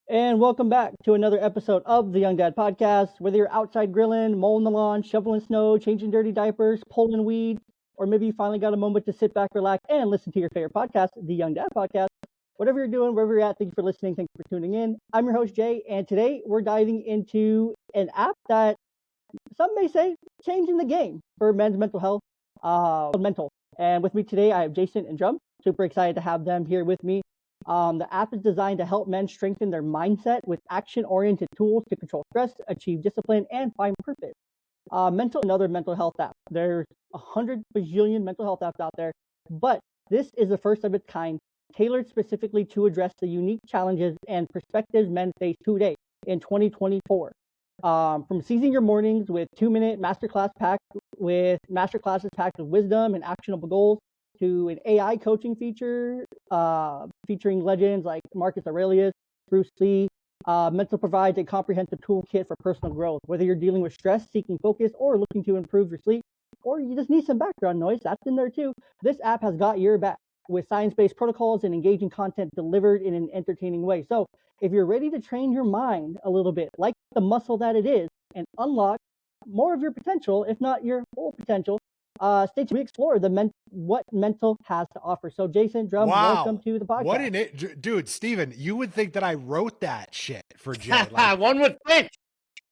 And welcome back to another episode of the Young Dad Podcast. Whether you're outside grilling, mowing the lawn, shoveling snow, changing dirty diapers, pulling weed, or maybe you finally got a moment to sit back, relax, and listen to your favorite podcast, the Young Dad Podcast. Whatever you're doing, wherever you're at, thank you for listening. Thank you for tuning in. I'm your host, Jay, and today we're diving into an app that some may say changing the game for men's mental health, mental. And with me today, I have Jason and Drum. Super excited to have them here with me. The app is designed to help men strengthen their mindset with action-oriented tools to control stress, achieve discipline, and find purpose. Another mental health app. There's 100 bajillion mental health apps out there, but this is the first of its kind, tailored specifically to address the unique challenges and perspectives men face today in 2024. From seizing your mornings with 2-minute masterclasses packed with wisdom and actionable goals, to an AI coaching feature featuring legends like Marcus Aurelius, Bruce Lee. Mental provides a comprehensive toolkit for personal growth. Whether you're dealing with stress, seeking focus, or looking to improve your sleep, or you just need some background noise, that's in there too. This app has got your back with science-based protocols and engaging content delivered in an entertaining way. So if you're ready to train your mind a little bit, like the muscle that it is, and unlock more of your potential, if not your full potential, stay tuned. We explore what mental has to offer. So, Jason, Drum, welcome to the podcast. What in it, dude? Steven, you would think that I wrote that shit for Jay. Like, one would think.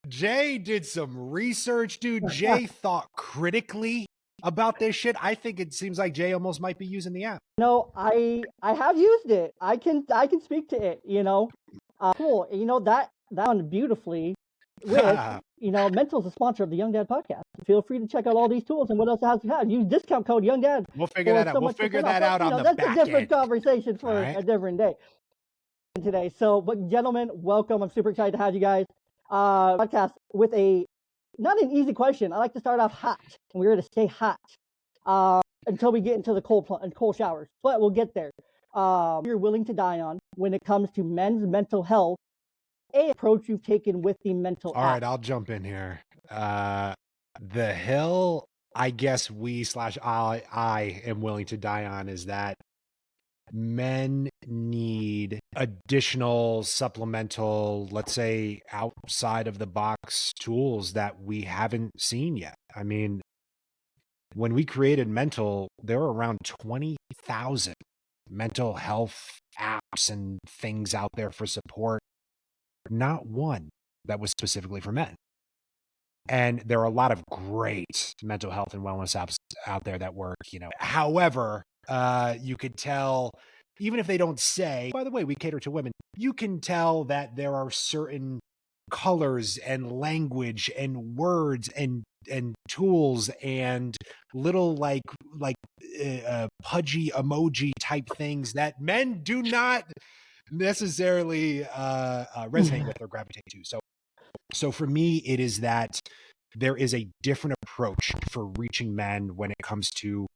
Jay did some research, dude. Jay thought critically about this shit. I think it seems like Jay almost might be using the app. No, I have used it. I can speak to it. Cool. That on beautifully. With Mental is a sponsor of the Young Dad Podcast. Feel free to check out all these tools and what else it has to have. Use discount code Young Dad. We'll figure that out. We'll figure that out on the back end. That's a different conversation for a different day today. So, but gentlemen, welcome. I'm super excited to have you guys. Podcast with not an easy question. I like to start off hot, and we're going to stay hot until we get into the cold showers. But we'll get there. You're willing to die on when it comes to men's mental health. A approach you've taken with the mental All right, I'll jump in here. The hill I guess I am willing to die on is that men need additional supplemental, let's say outside of the box tools that we haven't seen yet. I mean, when we created Mental, there were around 20,000 mental health apps and things out there for support. Not one that was specifically for men. And there are a lot of great mental health and wellness apps out there that work, However, you could tell, even if they don't say, by the way, we cater to women, you can tell that there are certain colors and language and words and tools and little like pudgy emoji type things that men do not necessarily resonate with or gravitate to. So for me, it is that there is a different approach for reaching men when it comes to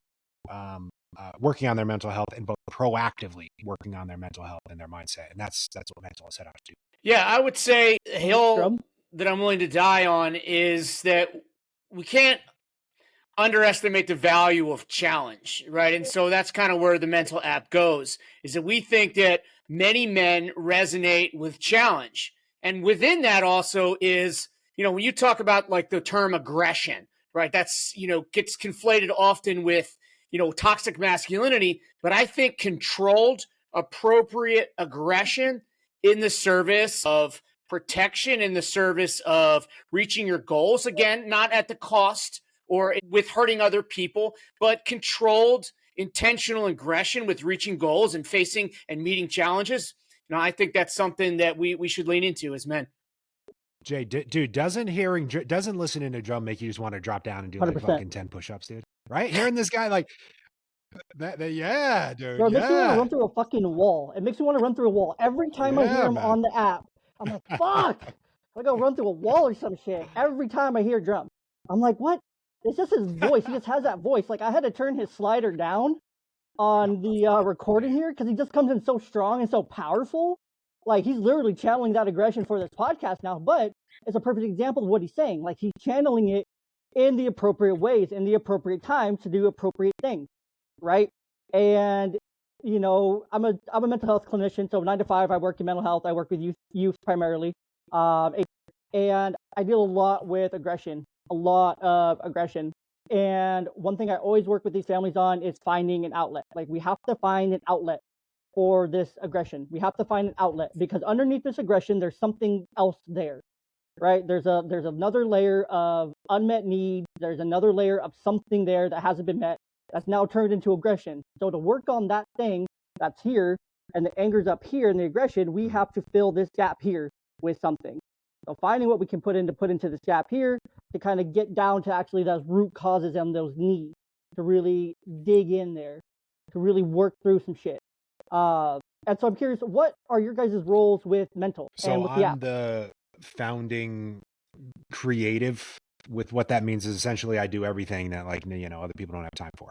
working on their mental health and both proactively working on their mental health and their mindset. And that's what Mental is set out to do. Yeah, I would say the hill that I'm willing to die on is that we can't underestimate the value of challenge, right? And so that's kind of where the Mental app goes, is that we think that many men resonate with challenge. And within that also is, when you talk about like the term aggression, right? That's, gets conflated often with, toxic masculinity. But I think controlled, appropriate aggression in the service of protection, in the service of reaching your goals, again, not at the cost or with hurting other people, but controlled, intentional aggression with reaching goals and facing and meeting challenges. I think that's something that we should lean into as men. Jay, dude, doesn't listening to Drum make you just want to drop down and do like 100%. fucking 10 push-ups, dude? Right? Hearing this guy like that, yeah, dude. Bro, it makes me want to run through a fucking wall. It makes me want to run through a wall. Every time I hear him on the app, I'm like, fuck! I go run through a wall or some shit. Every time I hear Drum, I'm like, what? It's just his voice. He just has that voice. Like, I had to turn his slider down on the recording here because he just comes in so strong and so powerful. Like, he's literally channeling that aggression for this podcast now, but it's a perfect example of what he's saying. Like, he's channeling it in the appropriate ways, in the appropriate time to do appropriate things, right? And you know, I'm a mental health clinician, so 9 to 5, I work in mental health. I work with youth primarily, and I deal a lot with aggression, a lot of aggression. And one thing I always work with these families on is finding an outlet. Like, we have to find an outlet for this aggression. We have to find an outlet, because underneath this aggression, there's something else there, right? There's another layer of unmet need. There's another layer of something there that hasn't been met, that's now turned into aggression. So to work on that thing that's here, and the anger's up here and the aggression, we have to fill this gap here with something. So finding what we can put into this gap here to kind of get down to actually those root causes and those needs, to really dig in there, to really work through some shit. And so I'm curious, what are your guys' roles with mental and with the app? I'm the founding creative. With what that means is essentially I do everything that, like, you know, other people don't have time for.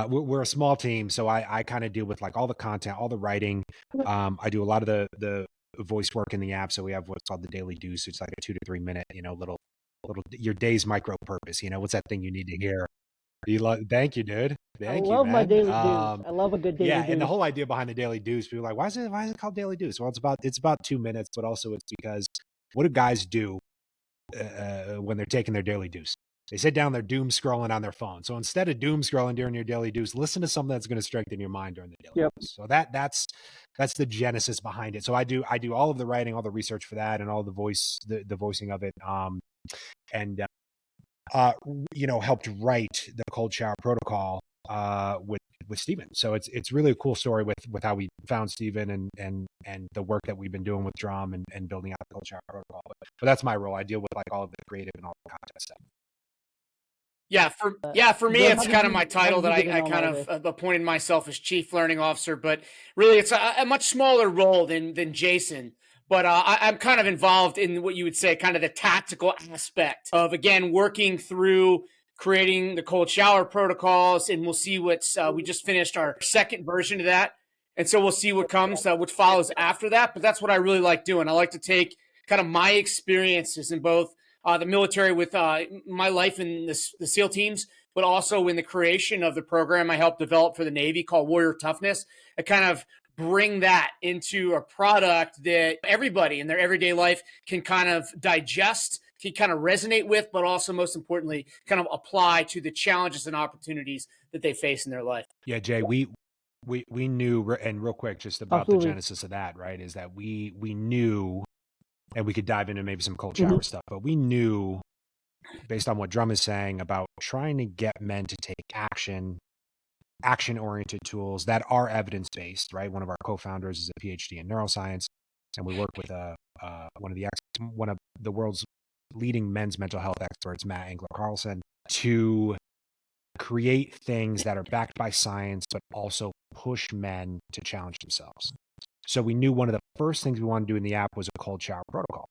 We're a small team, so I kind of deal with like all the content, all the writing. I do a lot of the voice work in the app. So we have what's called the Daily Deuce. It's like a 2 to 3 minute, you know, little your day's micro purpose. You know, what's that thing you need to hear? Thank you, dude. Thank you, man. I love my Daily Deuce. I love a good Daily Deuce. And the whole idea behind the Daily Deuce, people are like, why is it called Daily Deuce? Well, it's about 2 minutes, but also it's because what do guys do when they're taking their Daily Deuce? They sit down, they're doom scrolling on their phone. So instead of doom scrolling during your Daily Deuce, listen to something that's going to strengthen your mind during the Daily Deuce. So that's the genesis behind it. So I do all of the writing, all the research for that, and all the voicing of it. You know, helped write the cold shower protocol with Steven. So it's really a cool story with how we found Steven and the work that we've been doing with Drum and building out the cold shower protocol. But that's my role. I deal with like all of the creative and all the content stuff. For me, it's kind of my title that I kind of appointed myself as Chief Learning Officer, but really it's a much smaller role than Jason. But I'm kind of involved in what you would say kind of the tactical aspect of, again, working through creating the cold shower protocols, and we'll see what's we just finished our second version of that. And so we'll see what comes, what follows after that. But that's what I really like doing. I like to take kind of my experiences in both the military with my life in the SEAL teams, but also in the creation of the program I helped develop for the Navy called Warrior Toughness. I kind of bring that into a product that everybody in their everyday life can kind of digest, can kind of resonate with, but also most importantly, kind of apply to the challenges and opportunities that they face in their life. Yeah, Jay, we knew, and real quick, just about the genesis of that, right, is that we knew, and we could dive into maybe some cold shower stuff, but we knew, based on what Drum is saying, about trying to get men to take action-oriented tools that are evidence-based, right? One of our co-founders is a PhD in neuroscience, and we work with one of the world's leading men's mental health experts, Matt Engler-Carlson, to create things that are backed by science, but also push men to challenge themselves. So we knew one of the first things we wanted to do in the app was a cold shower protocol.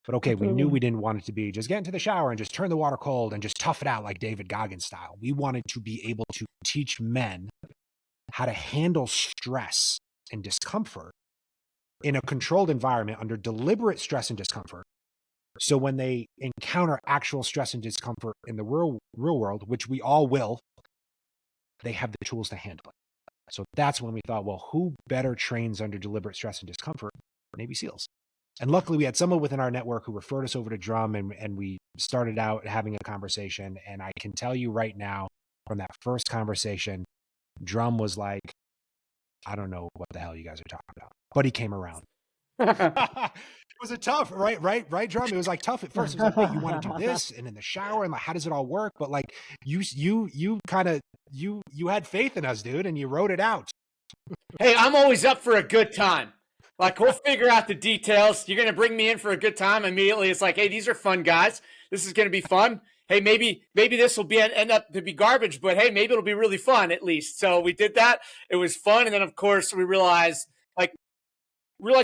But okay, we knew we didn't want it to be just get into the shower and just turn the water cold and just tough it out like David Goggins style. We wanted to be able to teach men how to handle stress and discomfort in a controlled environment under deliberate stress and discomfort. So when they encounter actual stress and discomfort in the real world, which we all will, they have the tools to handle it. So that's when we thought, well, who better trains under deliberate stress and discomfort? Navy SEALs. And luckily we had someone within our network who referred us over to Drum, and we started out having a conversation. And I can tell you right now, from that first conversation, Drum was like, I don't know what the hell you guys are talking about, but he came around. It was a tough, right, Drum? It was like tough at first. It was like, wait, you want to do this? And in the shower, and like, how does it all work? But like, you had faith in us, dude, and you wrote it out. Hey, I'm always up for a good time. Like, we'll figure out the details. You're going to bring me in for a good time. Immediately, it's like, hey, these are fun guys. This is going to be fun. Hey, maybe this will end up to be garbage, but hey, maybe it'll be really fun at least. So we did that. It was fun. And then, of course, we realized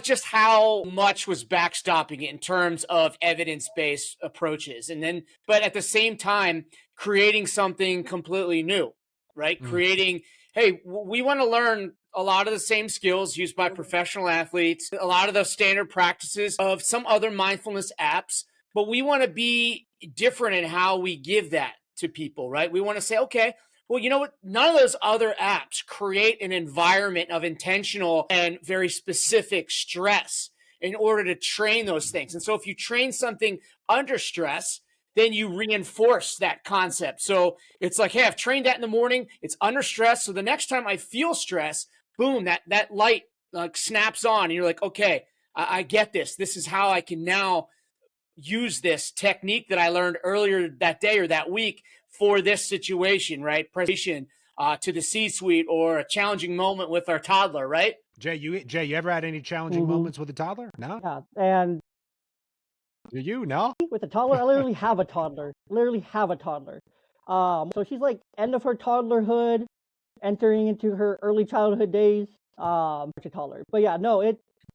just how much was backstopping it in terms of evidence-based approaches. And then, but at the same time, creating something completely new, right? Creating, hey, we want to learn a lot of the same skills used by professional athletes, a lot of the standard practices of some other mindfulness apps, but we want to be different in how we give that to people, right? We want to say, okay, Well, you know what? None of those other apps create an environment of intentional and very specific stress in order to train those things. And so if you train something under stress, then you reinforce that concept. So it's like, hey, I've trained that in the morning. It's under stress. So the next time I feel stress, boom, that light like snaps on. And you're like, okay, I get this. This is how I can now use this technique that I learned earlier that day or that week for this situation, right? Presentation to the C-suite or a challenging moment with our toddler, right? Jay, you ever had any challenging moments with a toddler? No? Yeah, and Do you? No? with a toddler, I literally have a toddler. So she's like end of her toddlerhood, entering into her early childhood days. Such a toddler. But yeah, no,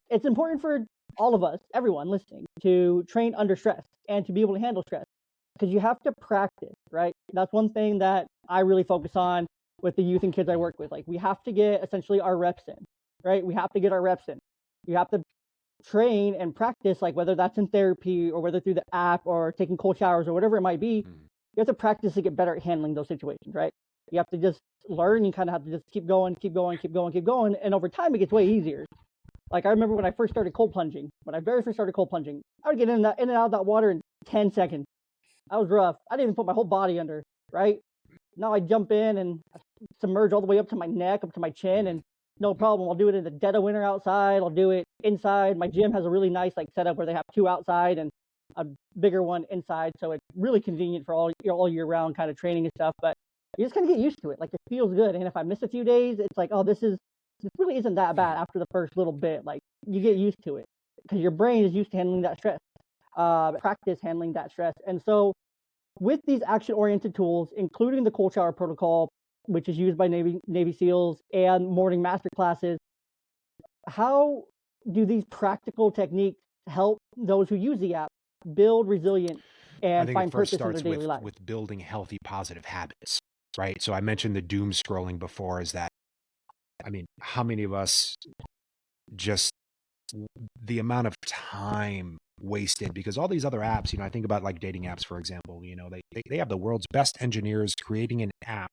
it's important for all of us, everyone listening, to train under stress and to be able to handle stress because you have to practice, right? That's one thing that I really focus on with the youth and kids I work with. Like we have to get essentially our reps in, right? We have to get our reps in. You have to train and practice, like whether that's in therapy or whether through the app or taking cold showers or whatever it might be. You have to practice to get better at handling those situations, right? You have to just learn. You kind of have to just keep going. And over time, it gets way easier. Like I remember when I first started cold plunging, I would get in and out of that water in 10 seconds. That was rough. I didn't even put my whole body under, right? Now I jump in and submerge all the way up to my neck, up to my chin, and no problem. I'll do it in the dead of winter outside. I'll do it inside. My gym has a really nice like setup where they have 2 outside and a bigger one inside, so it's really convenient for all year round kind of training and stuff. But you just kind of get used to it. Like it feels good. And if I miss a few days, it's like, oh, this really isn't that bad after the first little bit. Like you get used to it because your brain is used to handling that stress. Practice handling that stress. And so with these action-oriented tools, including the cold shower protocol, which is used by Navy SEALs, and morning master classes, how do these practical techniques help those who use the app build resilience and find purpose in their daily life? With building healthy, positive habits, right? So I mentioned the doom scrolling before. Is that, I mean, how many of us just the amount of time wasted because all these other apps, I think about like dating apps, for example, they have the world's best engineers creating an app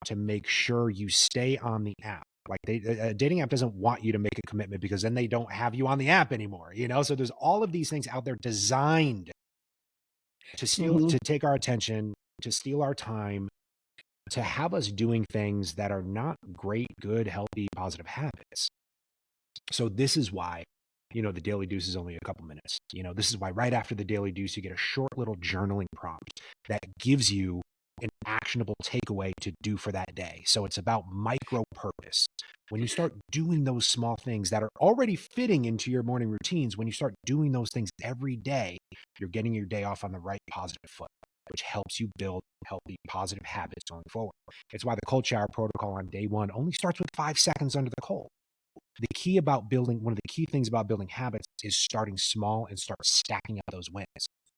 to make sure you stay on the app. Like a dating app doesn't want you to make a commitment because then they don't have you on the app anymore, So there's all of these things out there designed to steal, to take our attention, to steal our time, to have us doing things that are not great, good, healthy, positive habits. So this is why, the Daily Deuce is only a couple minutes. This is why right after the Daily Deuce, you get a short little journaling prompt that gives you an actionable takeaway to do for that day. So it's about micro purpose. When you start doing those small things that are already fitting into your morning routines, when you start doing those things every day, you're getting your day off on the right positive foot, which helps you build healthy, positive habits going forward. It's why the cold shower protocol on day one only starts with 5 seconds under the cold. One of the key things about building habits is starting small and start stacking up those wins.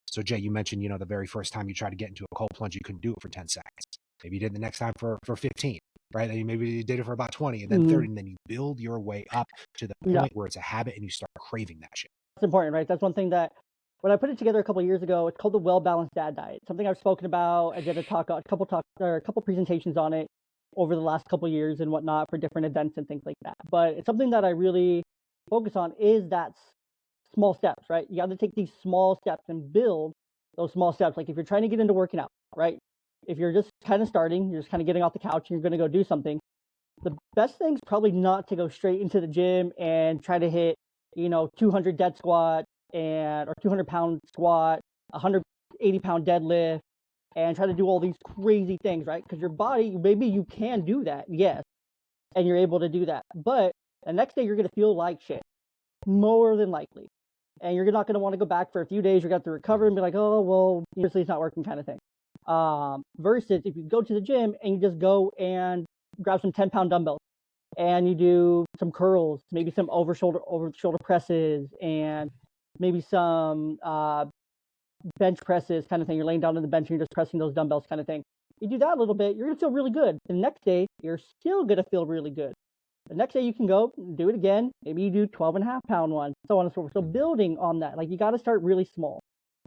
So Jay, you mentioned, the very first time you tried to get into a cold plunge, you couldn't do it for 10 seconds. Maybe you did the next time for 15, right? Then maybe you did it for about 20 and then 30, and then you build your way up to the point where it's a habit and you start craving that shit. That's important, right? That's one thing that when I put it together a couple of years ago, it's called the Well-Balanced Dad Diet. Something I've spoken about. I did a couple presentations on it over the last couple of years and whatnot for different events and things like that. But it's something that I really focus on is that small steps, right? You got to take these small steps and build those small steps. Like if you're trying to get into working out, right? If you're just kind of starting, you're just kind of getting off the couch and you're going to go do something. The best thing's probably not to go straight into the gym and try to hit, 200 dead squat or 200-pound squat, 180-pound deadlift, and try to do all these crazy things, right? Because your body, maybe you can do that, yes, and you're able to do that. But the next day, you're going to feel like shit, more than likely. And you're not going to want to go back for a few days. You're going to have to recover and be like, oh, well, seriously, it's not working kind of thing. Versus if you go to the gym and you just go and grab some 10-pound dumbbells and you do some curls, maybe some over the shoulder presses, and maybe some bench presses kind of thing. You're laying down on the bench and you're just pressing those dumbbells kind of thing. You do that a little bit, you're going to feel really good. The next day, you're still going to feel really good. The next day you can go do it again. Maybe you do 12.5-pound one, so on and so forth. So building on that, like you got to start really small.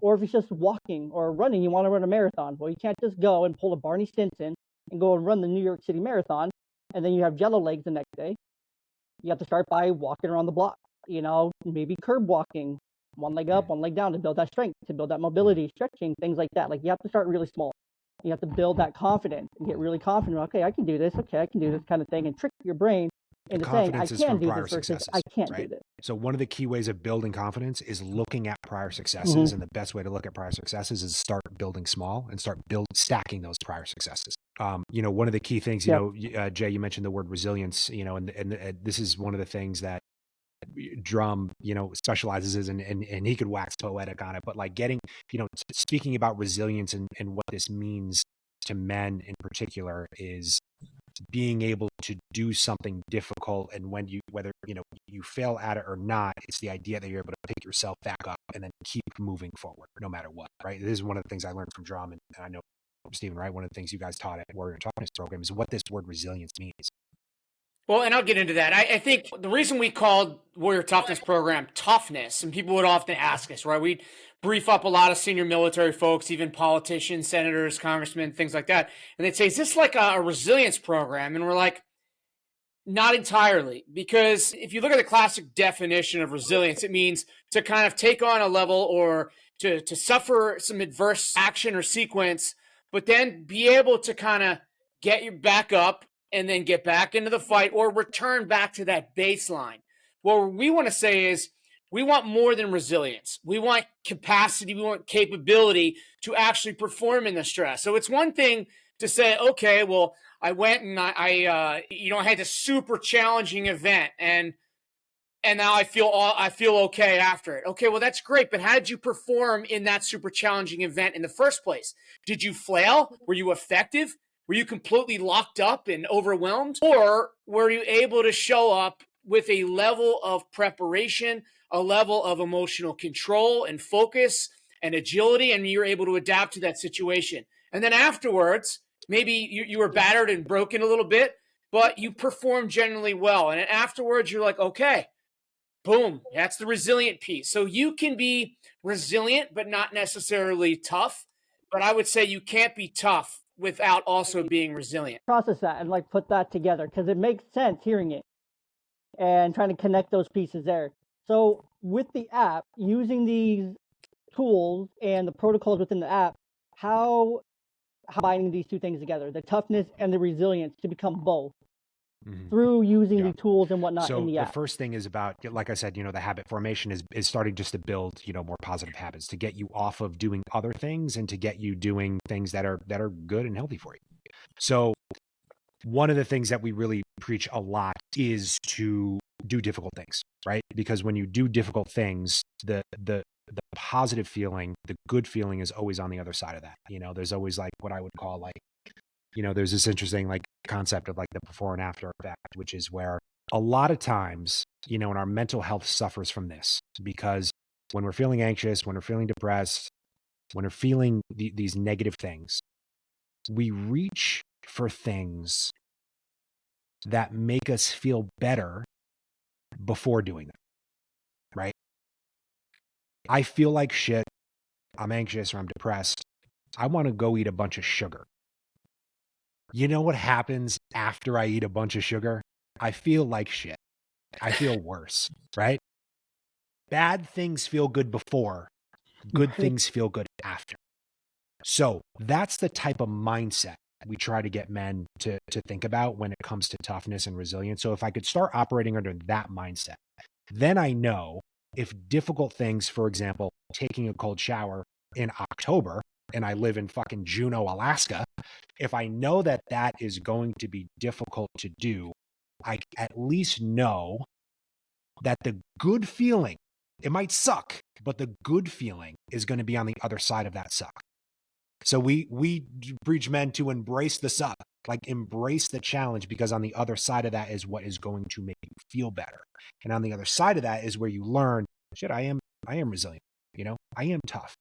Or if it's just walking or running, you want to run a marathon. Well, you can't just go and pull a Barney Stinson and go and run the New York City Marathon, and then you have jello legs the next day, you have to start by walking around the block, maybe curb walking, one leg up, one leg down to build that strength, to build that mobility, stretching, things like that. Like you have to start really small. You have to build that confidence and get really confident. Okay, I can do this. Okay, I can do this kind of thing, and trick your brain into saying I can do this versus I can't do this. So one of the key ways of building confidence is looking at prior successes, and the best way to look at prior successes is start building small and start stacking those prior successes. One of the key things, Jay, you mentioned the word resilience, and this is one of the things that Drum, specializes in, and he could wax poetic on it, but like getting, speaking about resilience and what this means to men in particular is being able to do something difficult. And whether you fail at it or not, it's the idea that you're able to pick yourself back up and then keep moving forward no matter what, right? This is one of the things I learned from Drum, and I know Stephen, right? One of the things you guys taught at Warrior Toughness program is what this word resilience means. Well, and I'll get into that. I think the reason we called Warrior Toughness program Toughness, and people would often ask us, right? We'd brief up a lot of senior military folks, even politicians, senators, congressmen, things like that. And they'd say, is this like a resilience program? And we're like, not entirely, because if you look at the classic definition of resilience, it means to kind of take on a level or to suffer some adverse action or sequence, but then be able to kind of get you back up and then get back into the fight or return back to that baseline. What we want to say is we want more than resilience. We want capacity. We want capability to actually perform in the stress. So it's one thing to say, okay, well, I went and I had this super challenging event and now I feel okay after it. Okay, well, that's great. But how did you perform in that super challenging event in the first place? Did you flail? Were you effective? Were you completely locked up and overwhelmed? Or were you able to show up with a level of preparation, a level of emotional control and focus and agility, and you're able to adapt to that situation? And then afterwards, maybe you were battered and broken a little bit, but you performed generally well. And afterwards, you're like, okay, boom, that's the resilient piece. So you can be resilient, but not necessarily tough. But I would say you can't be tough without also being resilient. Process that and like put that together because it makes sense hearing it and trying to connect those pieces there. So with the app, using these tools and the protocols within the app, how combining these two things together, the toughness and the resilience to become both through using the tools and whatnot in the app. So the first thing is about, like I said, the habit formation is starting just to build, more positive habits to get you off of doing other things and to get you doing things that are good and healthy for you. So one of the things that we really preach a lot is to do difficult things, right? Because when you do difficult things, the positive feeling, the good feeling is always on the other side of that. There's always like what I would call like, there's this interesting like concept of like the before and after effect, which is where a lot of times, and our mental health suffers from this because when we're feeling anxious, when we're feeling depressed, when we're feeling these negative things, we reach for things that make us feel better before doing them, right? I feel like shit. I'm anxious or I'm depressed. I want to go eat a bunch of sugar. You know what happens after I eat a bunch of sugar? I feel like shit. I feel worse, right? Bad things feel good before. Good things feel good after. So that's the type of mindset we try to get men to think about when it comes to toughness and resilience. So if I could start operating under that mindset, then I know if difficult things, for example, taking a cold shower in October, and I live in fucking Juneau, Alaska, if I know that that is going to be difficult to do, I at least know that the good feeling, it might suck, but the good feeling is going to be on the other side of that suck. So we preach men to embrace the suck, like embrace the challenge, because on the other side of that is what is going to make you feel better. And on the other side of that is where you learn, shit, I am resilient. I am tough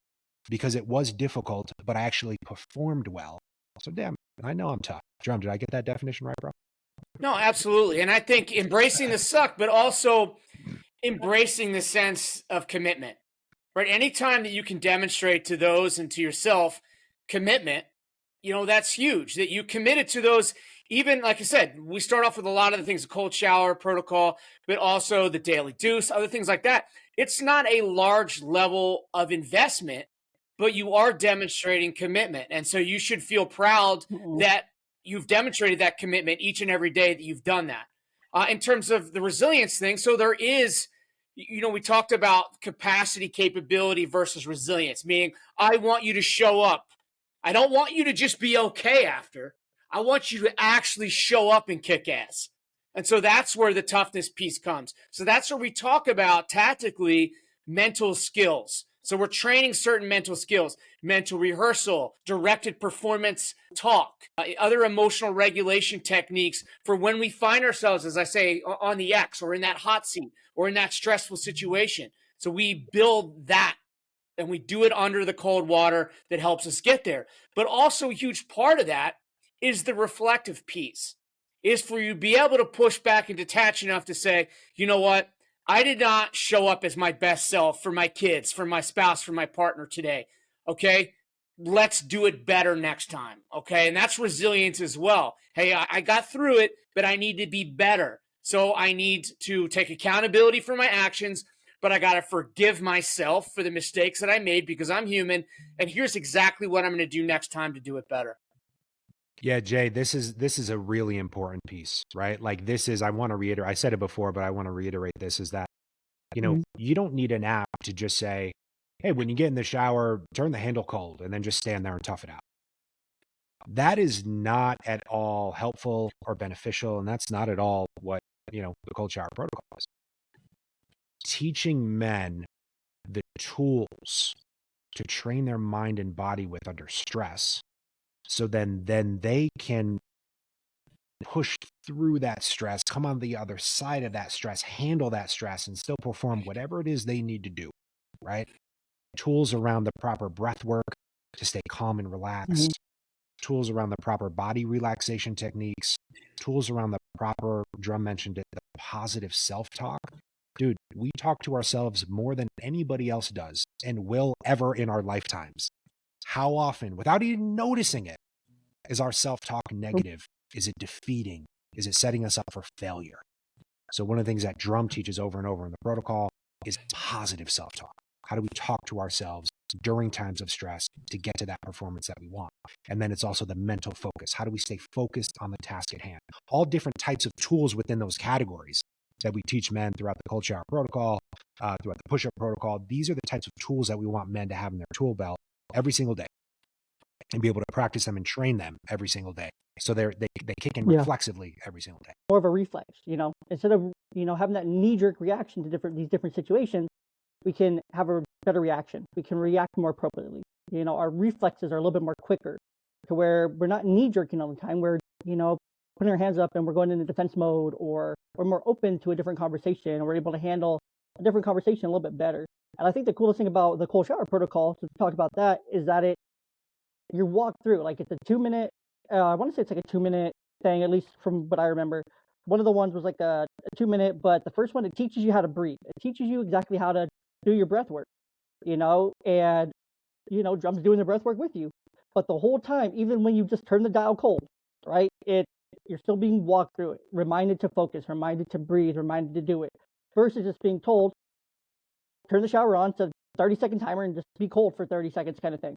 because it was difficult, but I actually performed well. So damn, I know I'm tough. Drum, did I get that definition right, bro? No, absolutely. And I think embracing the suck, but also embracing the sense of commitment, right? Anytime that you can demonstrate to those and to yourself commitment, that's huge that you committed to those. Even like I said, we start off with a lot of the things, the cold shower protocol, but also the daily deuce, other things like that. It's not a large level of investment, but you are demonstrating commitment. And so you should feel proud that you've demonstrated that commitment each and every day that you've done that. In terms of the resilience thing, so there is, we talked about capacity, capability versus resilience, meaning I want you to show up. I don't want you to just be okay after. I want you to actually show up and kick ass. And so that's where the toughness piece comes. So that's where we talk about tactically mental skills. So we're training certain mental skills, mental rehearsal, directed performance talk, other emotional regulation techniques for when we find ourselves, as I say, on the X or in that hot seat or in that stressful situation. So we build that and we do it under the cold water that helps us get there. But also a huge part of that is the reflective piece, is for you to be able to push back and detach enough to say, you know what? I did not show up as my best self for my kids, for my spouse, for my partner today. Okay. Let's do it better next time. Okay. And that's resilience as well. Hey, I got through it, but I need to be better. So I need to take accountability for my actions, but I got to forgive myself for the mistakes that I made because I'm human. And here's exactly what I'm going to do next time to do it better. Yeah, Jay, this is a really important piece, right? Like this is, I want to reiterate, I said it before, but I want to reiterate this is that, you don't need an app to just say, hey, when you get in the shower, turn the handle cold and then just stand there and tough it out. That is not at all helpful or beneficial. And that's not at all what, the cold shower protocol is. Teaching men the tools to train their mind and body with under stress. So then they can push through that stress, come on the other side of that stress, handle that stress, and still perform whatever it is they need to do, right? Tools around the proper breath work to stay calm and relaxed, tools around the proper body relaxation techniques, tools around the proper, Drum mentioned it, the positive self-talk. Dude, we talk to ourselves more than anybody else does and will ever in our lifetimes. How often, without even noticing it, is our self-talk negative? Is it defeating? Is it setting us up for failure? So one of the things that Drum teaches over and over in the protocol is positive self-talk. How do we talk to ourselves during times of stress to get to that performance that we want? And then it's also the mental focus. How do we stay focused on the task at hand? All different types of tools within those categories that we teach men throughout the cold shower protocol, throughout the push-up protocol. These are the types of tools that we want men to have in their tool belt every single day and be able to practice them and train them every single day. So they kick in reflexively every single day. More of a reflex, instead of, having that knee-jerk reaction to these different situations, we can have a better reaction. We can react more appropriately. Our reflexes are a little bit more quicker to where we're not knee-jerking all the time. We're, putting our hands up and we're going into defense mode, or we're more open to a different conversation, and we're able to handle a different conversation a little bit better. And I think the coolest thing about the cold shower protocol, to talk about that, is that you walk through, like it's a 2-minute, I want to say it's like a 2-minute thing, at least from what I remember. One of the ones was like a 2-minute, but the first one, it teaches you how to breathe. It teaches you exactly how to do your breath work, and, Drum's doing the breath work with you. But the whole time, even when you just turn the dial cold, right, you're still being walked through it, reminded to focus, reminded to breathe, reminded to do it, versus just being told, turn the shower on to 30-second timer and just be cold for 30 seconds kind of thing.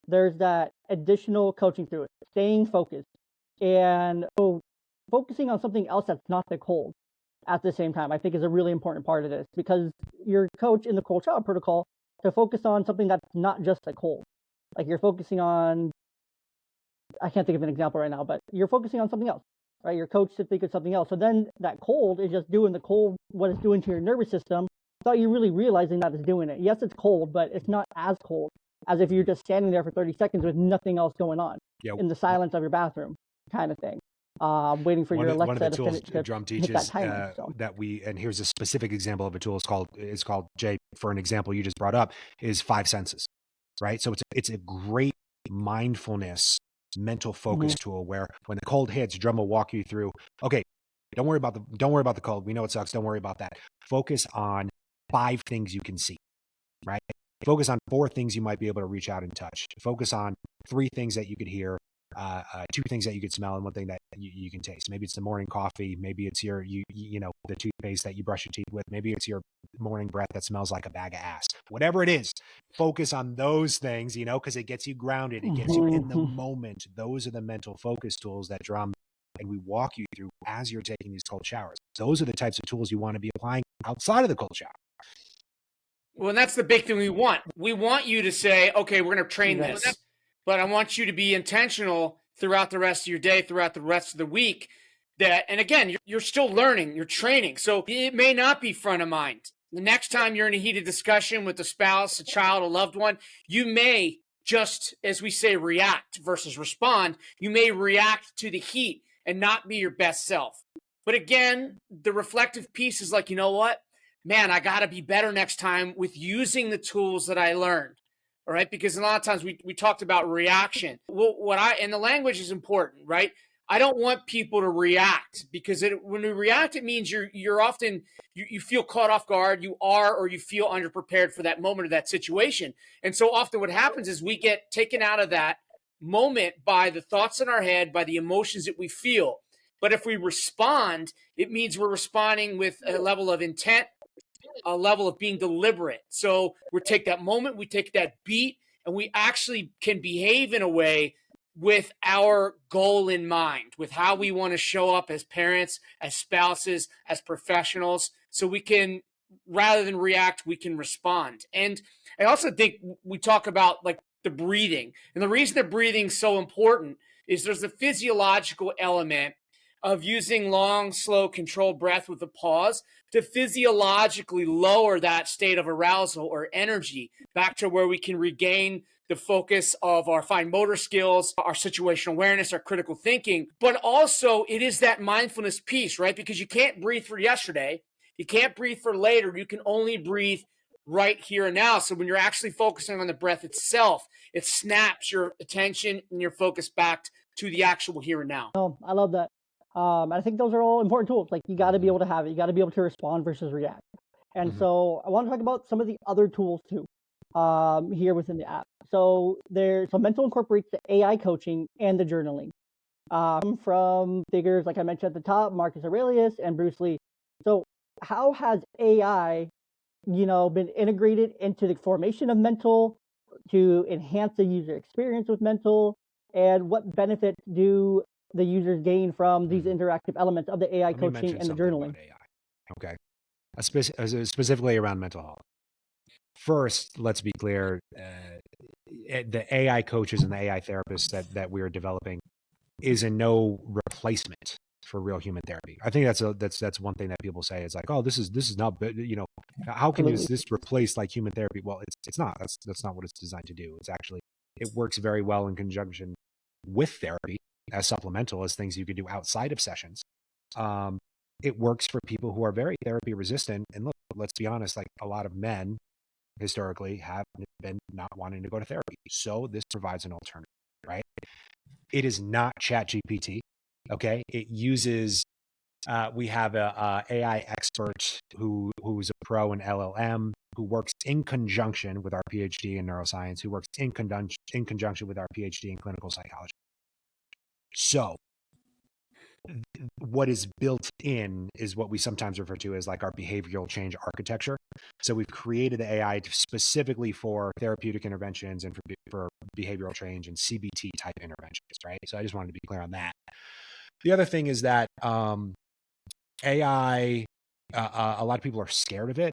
There's that additional coaching through it, staying focused, and focusing on something else that's not the cold at the same time, I think is a really important part of this, because your coach in the cold shower protocol to focus on something that's not just the cold. Like you're focusing on, I can't think of an example right now, but you're focusing on something else, right? Your coach should think of something else. So then that cold is just doing the cold, what it's doing to your nervous system, without you really realizing that it's doing it. Yes, it's cold, but it's not as cold as if you're just standing there for 30 seconds with nothing else going on in the silence of your bathroom kind of thing. Waiting for your Alexa one of the tools to Drum hit teaches that timer. and here's a specific example of a tool. It's called Jay, for an example you just brought up, is 5 senses, right? So it's a great mindfulness mental focus tool where when the cold hits, Drum will walk you through, okay, don't worry about the cold. We know it sucks. Don't worry about that. Focus on 5 things you can see, right? Focus on 4 things you might be able to reach out and touch. Focus on 3 things that you could hear. two things that you can smell and one thing that you can taste. Maybe it's the morning coffee. Maybe it's your, the toothpaste that you brush your teeth with. Maybe it's your morning breath that smells like a bag of ass. Whatever it is, focus on those things, because it gets you grounded. It gets you in the moment. Those are the mental focus tools that drum and we walk you through as you're taking these cold showers. Those are the types of tools you want to be applying outside of the cold shower. Well, and that's the big thing we want. We want you to say, okay, we're going to train this, but I want you to be intentional throughout the rest of your day, throughout the rest of the week. And again, you're still learning, you're training. So it may not be front of mind. The next time you're in a heated discussion with a spouse, a child, a loved one, you may just, as we say, react versus respond. You may react to the heat and not be your best self. But again, the reflective piece is like, you know what? Man, I got to be better next time with using the tools that I learned. All right. Because a lot of times we talked about reaction. Well, and the language is important, right? I don't want people to react because when we react, it means you're often, you feel caught off guard. You are, or you feel underprepared for that moment or that situation. And so often what happens is we get taken out of that moment by the thoughts in our head, by the emotions that we feel. But if we respond, it means we're responding with a level of intent, a level of being deliberate. So we take that moment, we take that beat, and we actually can behave in a way with our goal in mind, with how we want to show up as parents, as spouses, as professionals. So we can, rather than react, we can respond. And I also think we talk about like the breathing. And the reason that breathing is so important is there's a physiological element of using long, slow, controlled breath with a pause to physiologically lower that state of arousal or energy back to where we can regain the focus of our fine motor skills, our situational awareness, our critical thinking. But also it is that mindfulness piece, right? Because you can't breathe for yesterday. You can't breathe for later. You can only breathe right here and now. So when you're actually focusing on the breath itself, it snaps your attention and your focus back to the actual here and now. Oh, I love that. I think those are all important tools. Like you got to be able to have it. You got to be able to respond versus react. And so I want to talk about some of the other tools too, here within the app. So Mental incorporates the AI coaching and the journaling, from figures like I mentioned at the top, Marcus Aurelius and Bruce Lee. So how has AI, been integrated into the formation of mental to enhance the user experience with mental, and what benefits do the users gain from these interactive elements of the AI coaching and the journaling? Okay. Specifically around mental health. First, let's be clear, the AI coaches and the AI therapists that we're developing is in no replacement for real human therapy. I think that's one thing that people say. It's like, oh, this is not, how can this replace like human therapy? Well, it's not. That's not what it's designed to do. It works very well in conjunction with therapy as supplemental as things you can do outside of sessions. It works for people who are very therapy resistant. And look, let's be honest, like a lot of men historically have been not wanting to go to therapy. So this provides an alternative, right? It is not ChatGPT. Okay. It uses, we have a AI expert who's a pro in LLM, who works in conjunction with our PhD in neuroscience, who works in conjunction with our PhD in clinical psychology. So what is built in is what we sometimes refer to as like our behavioral change architecture. So we've created the AI specifically for therapeutic interventions and for behavioral change and CBT type interventions, right? So I just wanted to be clear on that. The other thing is that AI, a lot of people are scared of it,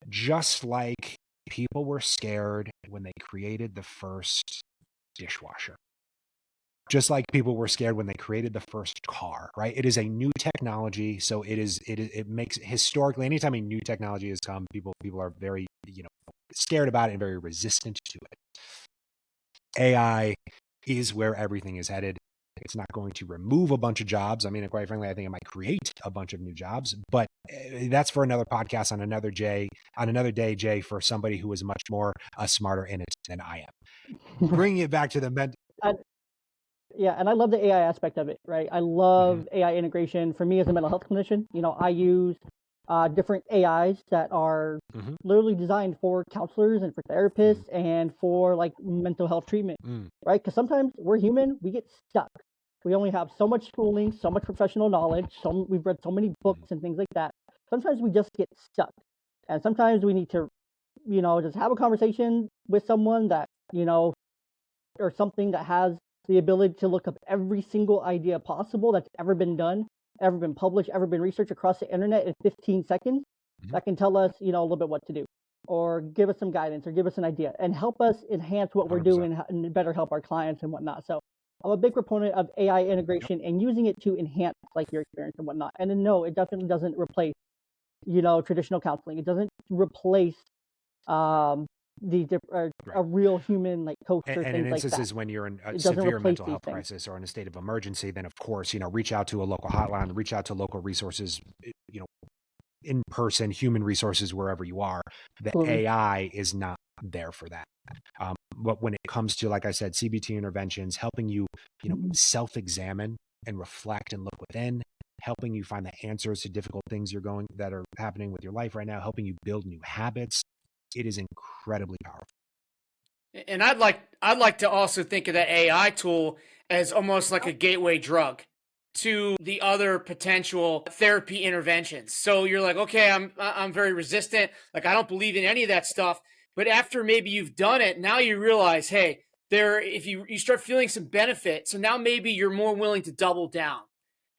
just like people were scared when they created the first dishwasher. Just like people were scared when they created the first car, right? It is a new technology. So it makes historically, anytime a new technology has come, people are very, scared about it and very resistant to it. AI is where everything is headed. It's not going to remove a bunch of jobs. I mean, quite frankly, I think it might create a bunch of new jobs, but that's for another podcast on another day, Jay, for somebody who is much more smarter in it than I am. Bringing it back to the mental. Yeah, and I love the AI aspect of it, right? I love AI integration. For me as a mental health clinician, I use different AIs that are literally designed for counselors and for therapists and for like mental health treatment, right? Because sometimes we're human, we get stuck. We only have so much schooling, so much professional knowledge, we've read so many books and things like that. Sometimes we just get stuck. And sometimes we need to, just have a conversation with someone that, or something that has the ability to look up every single idea possible that's ever been done, ever been published, ever been researched across the internet in 15 seconds that can tell us, a little bit what to do, or give us some guidance, or give us an idea, and help us enhance what we're 100%. doing and better help our clients and whatnot. So I'm a big proponent of AI integration and using it to enhance like your experience and whatnot. And then no, it definitely doesn't replace, traditional counseling. It doesn't replace a real human like coach or And things in like that. instances when you're in a It doesn't severe replace mental these health things. crisis or in a state of emergency, then of course, reach out to a local hotline, reach out to local resources, in person, human resources, wherever you are. The Absolutely. AI is not there for that. But when it comes to, like I said, CBT interventions, helping you, self-examine and reflect and look within, helping you find the answers to difficult things that are happening with your life right now, helping you build new habits, it is incredibly powerful. And I'd like to also think of that AI tool as almost like a gateway drug to the other potential therapy interventions. So you're like, okay, I'm very resistant. Like I don't believe in any of that stuff. But after maybe you've done it, now you realize, hey, if you start feeling some benefit, so now maybe you're more willing to double down.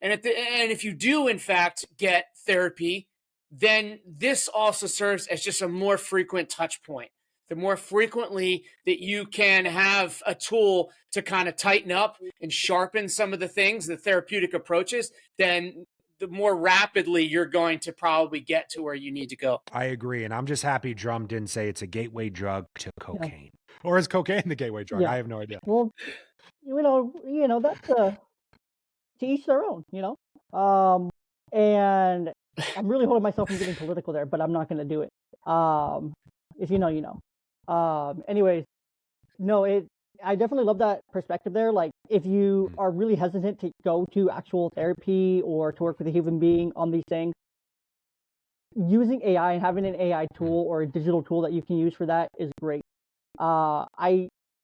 And if you do in fact get therapy, then this also serves as just a more frequent touch point. The more frequently that you can have a tool to kind of tighten up and sharpen some of the things, the therapeutic approaches, then the more rapidly you're going to probably get to where you need to go. I agree. And I'm just happy Drum didn't say it's a gateway drug to cocaine. Yeah. Or is cocaine the gateway drug? Yeah. I have no idea. Well, that's to each their own, and I'm really holding myself from getting political there, but I'm not going to do it. If you know, you know. Anyways, no, I definitely love that perspective there. Like, if you are really hesitant to go to actual therapy or to work with a human being on these things, using AI and having an AI tool or a digital tool that you can use for that is great.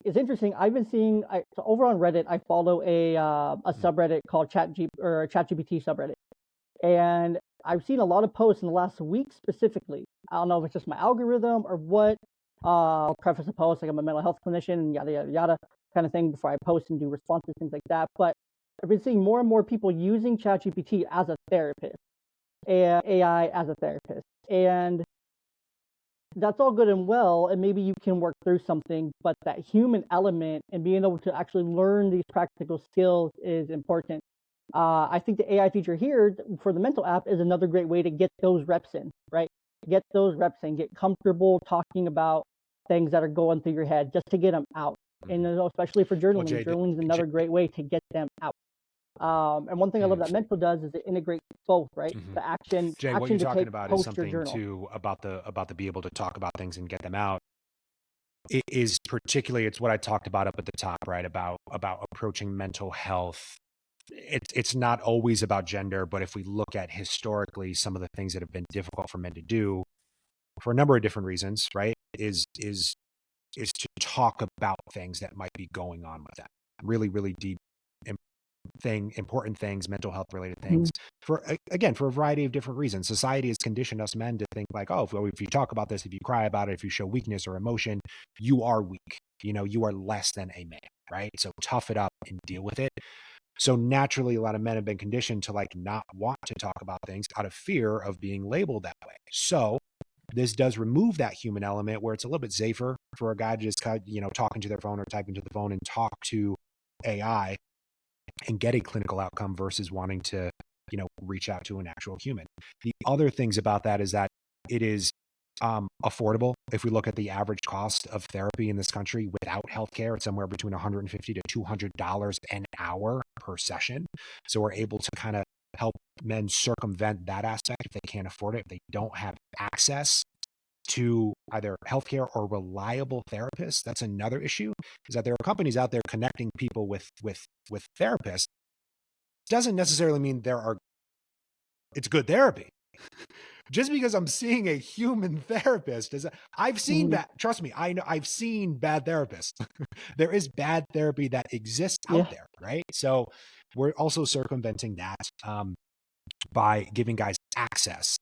It's interesting. I've been seeing so over on Reddit. I follow a subreddit called ChatGPT subreddit, and I've seen a lot of posts in the last week specifically. I don't know if it's just my algorithm or what. I'll preface a post like I'm a mental health clinician and yada yada yada kind of thing before I post and do responses, things like that. But I've been seeing more and more people using ChatGPT as a therapist and AI as a therapist, and that's all good and well, and maybe you can work through something, but that human element and being able to actually learn these practical skills is important. I think the AI feature here for the mental app is another great way to get those reps in, right? Get those reps in, get comfortable talking about things that are going through your head just to get them out. And especially for journaling, journaling is another great way to get them out. And one thing I love that Mental does is it integrates both, right? The action. Jay, action what you're talking about is something too about the be able to talk about things and get them out. It is particularly, it's what I talked about up at the top, right? About approaching mental health. It's not always about gender, but if we look at historically some of the things that have been difficult for men to do for a number of different reasons, right? Is to talk about things that might be going on with that. Really, really deep important things, mental health related things, for a variety of different reasons. Society has conditioned us men to think like, oh, if you talk about this, if you cry about it, if you show weakness or emotion, you are weak. You are less than a man, right? So tough it up and deal with it. So naturally, a lot of men have been conditioned to like not want to talk about things out of fear of being labeled that way. So this does remove that human element where it's a little bit safer for a guy to just talking to their phone or typing to the phone and talk to AI and get a clinical outcome versus wanting to, reach out to an actual human. The other things about that is that it is affordable. If we look at the average cost of therapy in this country without healthcare, it's somewhere between $150 to $200 an hour per session. So we're able to kind of help men circumvent that aspect if they can't afford it, if they don't have access to either healthcare or reliable therapists. That's another issue, is that there are companies out there connecting people with therapists. Doesn't necessarily mean it's good therapy. Just because I'm seeing a human therapist I've seen that. Trust me, I know I've seen bad therapists. There is bad therapy that exists out there, right? So we're also circumventing that by giving guys access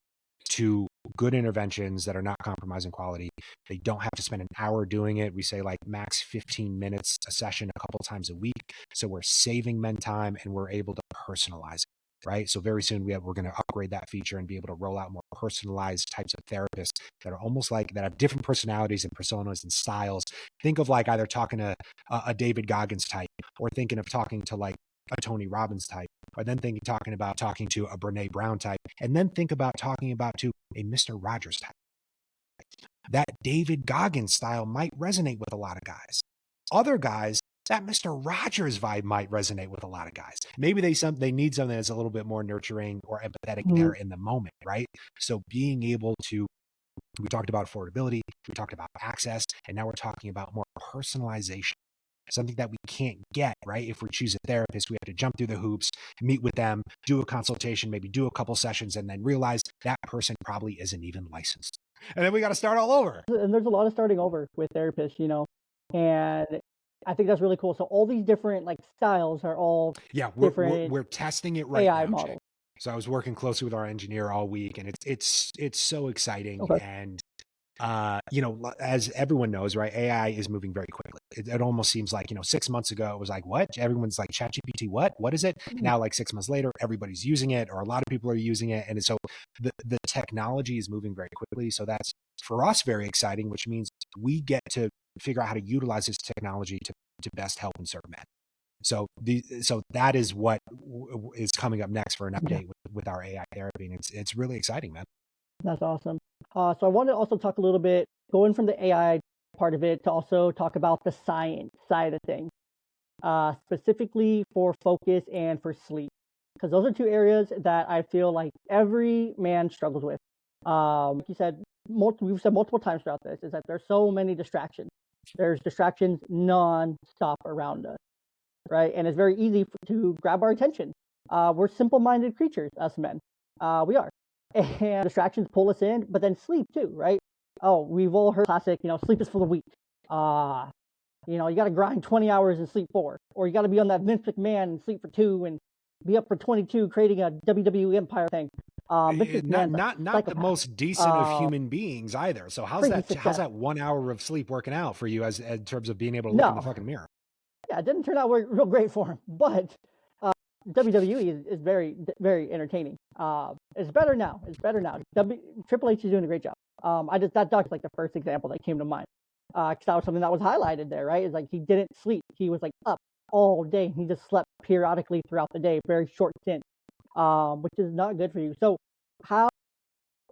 to good interventions that are not compromising quality. They don't have to spend an hour doing it. We say like max 15 minutes a session a couple times a week. So we're saving men time and we're able to personalize it. Right. So very soon we're going to upgrade that feature and be able to roll out more personalized types of therapists that are almost like that have different personalities and personas and styles. Think of like either talking to a David Goggins type or thinking of talking to like a Tony Robbins type, or then talking to a Brene Brown type, and then think about talking about to a Mr. Rogers type. That David Goggins style might resonate with a lot of guys. Other guys, that Mr. Rogers vibe might resonate with a lot of guys. Maybe they need something that's a little bit more nurturing or empathetic there in the moment, right? So being able to, we talked about affordability, we talked about access, and now we're talking about more personalization. Something that we can't get, right? If we choose a therapist, we have to jump through the hoops, meet with them, do a consultation, maybe do a couple sessions, and then realize that person probably isn't even licensed. And then we got to start all over. And there's a lot of starting over with therapists, and I think that's really cool. So all these different like styles are all we're testing it right AI now, models. Jake. So I was working closely with our engineer all week, and it's so exciting. Okay. And as everyone knows, right, AI is moving very quickly. It almost seems like 6 months ago it was like, what? Everyone's like, ChatGPT, what is it? Now, like 6 months later, everybody's using it, or a lot of people are using it, and so the technology is moving very quickly. So that's for us very exciting, which means we get to figure out how to utilize this technology to best help and serve men. So that is what is coming up next for an update with our AI therapy, and it's really exciting, man. That's awesome. So I want to also talk a little bit, going from the AI part of it to also talk about the science side of things, specifically for focus and for sleep, because those are two areas that I feel like every man struggles with. Like you said, we've said multiple times throughout this, is that there's so many distractions. There's distractions non-stop around us, right? And it's very easy to grab our attention. We're simple-minded creatures, us men. We are. And distractions pull us in, but then sleep too, right? Oh, we've all heard classic, sleep is for the weak. You got to grind 20 hours and sleep 4, or you got to be on that Vince McMahon and sleep for 2 and be up for 22 creating a WWE empire thing. Not the most decent of human beings either. So how's that 1 hour of sleep working out for you as in terms of being able to look in the fucking mirror? Yeah, it didn't turn out real great for him, but WWE is very, very entertaining. It's better now. Triple H is doing a great job. That doc's like the first example that came to mind. Because that was something that was highlighted there, right? It's like he didn't sleep. He was like up all day. He just slept periodically throughout the day, very short stint, which is not good for you. So can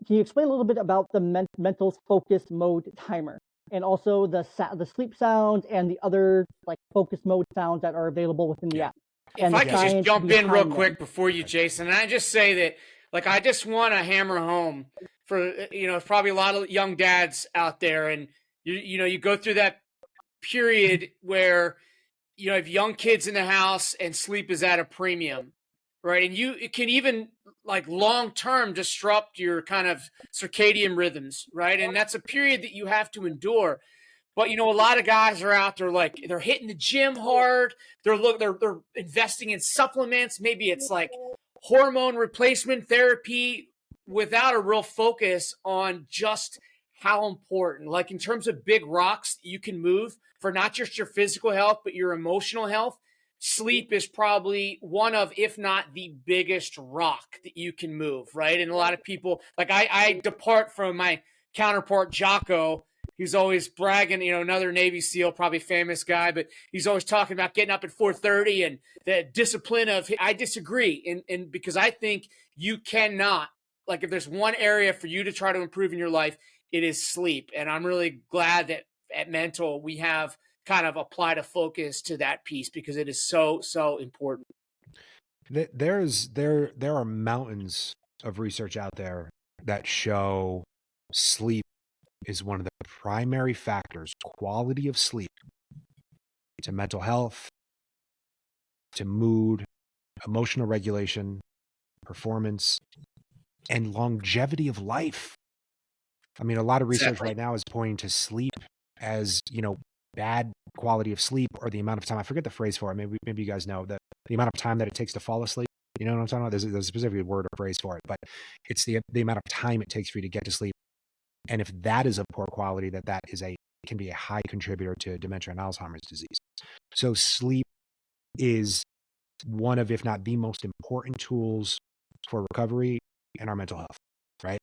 you explain a little bit about the mental focus mode timer, and also the sleep sounds and the other like focus mode sounds that are available within the app? If I could just jump in real quick before you, Jason, and I just say that, like, I just want to hammer home for, probably a lot of young dads out there, and you go through that period where you have young kids in the house and sleep is at a premium, right? And it can even like long-term disrupt your kind of circadian rhythms, right? And that's a period that you have to endure. But a lot of guys are out there like they're hitting the gym hard. They're investing in supplements. Maybe it's like hormone replacement therapy without a real focus on just how important, like in terms of big rocks you can move for not just your physical health, but your emotional health. Sleep is probably one of, if not the biggest rock that you can move, right? And a lot of people, like I depart from my counterpart, Jocko. He's always bragging, another Navy SEAL, probably famous guy, but he's always talking about getting up at 4:30 and the discipline of. I disagree, and because I think you cannot, like, if there's one area for you to try to improve in your life, it is sleep. And I'm really glad that at Mental we have kind of applied a focus to that piece because it is so important. There are mountains of research out there that show sleep is one of the primary factors, quality of sleep, to mental health, to mood, emotional regulation, performance, and longevity of life. I mean, a lot of research Exactly. right now is pointing to sleep as, bad quality of sleep, or the amount of time. I forget the phrase for it. Maybe you guys know the amount of time that it takes to fall asleep. You know what I'm talking about? There's a specific word or phrase for it, but it's the amount of time it takes for you to get to sleep. And if that is of poor quality, that can be a high contributor to dementia and Alzheimer's disease. So sleep is one of, if not the most important tools for recovery and our mental health, right?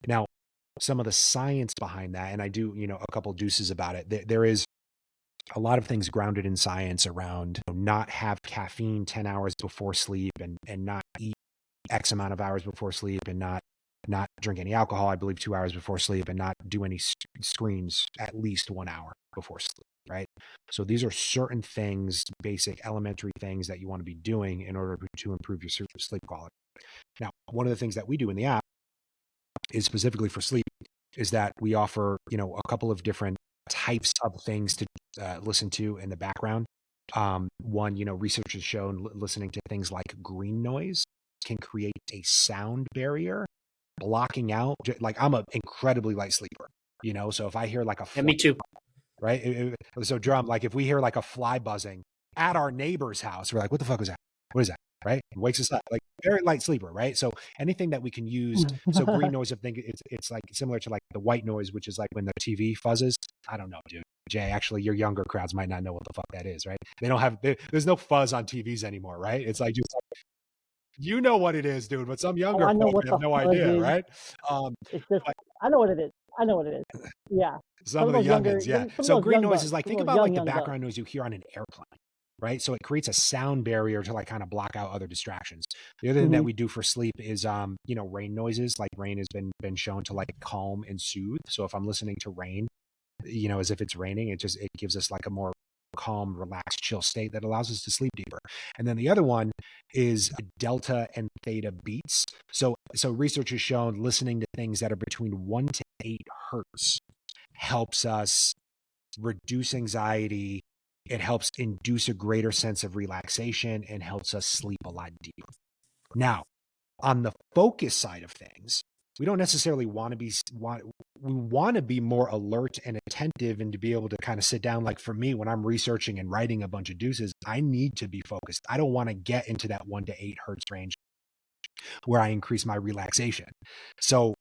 Now, some of the science behind that, and I do, a couple deuces about it. There is a lot of things grounded in science around not have caffeine 10 hours before sleep, and not eat X amount of hours before sleep, and not drink any alcohol, I believe 2 hours before sleep, and not do any screens at least 1 hour before sleep, right? So these are certain things, basic elementary things that you want to be doing in order to improve your sleep quality. Now, one of the things that we do in the app is specifically for sleep is that we offer, a couple of different types of things to listen to in the background. One, research has shown listening to things like green noise can create a sound barrier, blocking out. Like, I'm an incredibly light sleeper, so if I hear like a Yeah, me too. right? So drum, like if we hear like a fly buzzing at our neighbor's house, we're like, what the fuck is that? What is that? Right? It wakes us up. Like, very light sleeper, right? So anything that we can use. So green noise, I think it's like similar to like the white noise, which is like when the TV fuzzes. I don't know, dude. Jay, actually, your younger crowds might not know what the fuck that is, right? They don't have, there's no fuzz on TVs anymore, right? It's like, just, you know what it is, dude, but some Oh, younger I know folk what have the no fuzz idea, is. right? It's just, But I know what it is. I know what it is. Yeah. some Some of of the those younger, youngins, yeah. some of So those green young noise bucks, is like, some of think those about like the young bucks. background noise you hear on an airplane, right? So it creates a sound barrier to like kind of block out other distractions. The other thing that we do for sleep is, rain noises. Like rain has been shown to like calm and soothe. So if I'm listening to rain, as if it's raining, it gives us like a more calm, relaxed, chill state that allows us to sleep deeper. And then the other one is delta and theta beats. So research has shown listening to things that are between 1 to 8 hertz helps us reduce anxiety. It helps induce a greater sense of relaxation and helps us sleep a lot deeper. Now, on the focus side of things, we don't necessarily want to be more alert and attentive, and to be able to kind of sit down. Like for me, when I'm researching and writing a bunch of deuces, I need to be focused. I don't want to get into that 1 to 8 hertz range where I increase my relaxation. So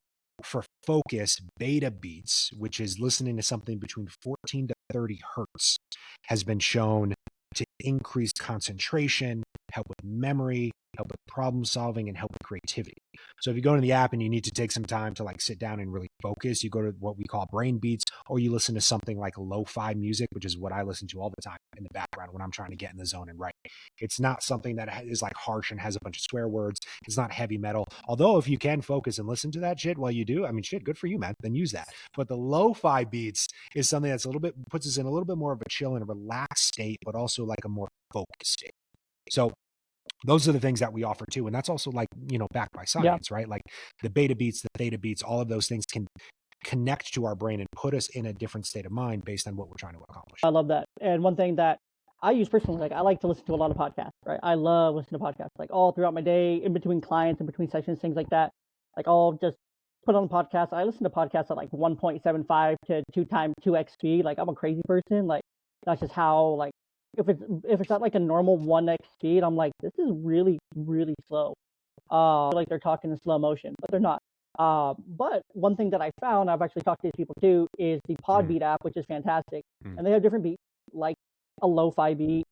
for focus, beta beats, which is listening to something between 14 to 30 hertz, has been shown to increase concentration, help with memory, help with problem solving, and help with creativity. So if you go into the app and you need to take some time to like sit down and really focus, you go to what we call brain beats, or you listen to something like lo-fi music, which is what I listen to all the time in the background when I'm trying to get in the zone and write. It's not something that is like harsh and has a bunch of swear words. It's not heavy metal. Although if you can focus and listen to that shit while you do, I mean, shit, good for you, man. Then use that. But the lo-fi beats is something that's puts us in a little bit more of a chill and a relaxed state, but also like a more focused state. So those are the things that we offer too. And that's also like, backed by science, right? Like the beta beats, the theta beats, all of those things can connect to our brain and put us in a different state of mind based on what we're trying to accomplish. I love that. And one thing that I use personally, like I like to listen to a lot of podcasts, right? I love listening to podcasts, like all throughout my day, in between clients, in between sessions, things like that. Like I'll just put on podcasts. I listen to podcasts at like 1.75 to 2x speed. Like I'm a crazy person. Like that's just how, like, if it's at like a normal 1x speed, I'm like, this is really, really slow. Like they're talking in slow motion, but they're not. But one thing that I found, I've actually talked to these people too, is the Podbeat app, which is fantastic. And they have different beats, like a lo-fi beat,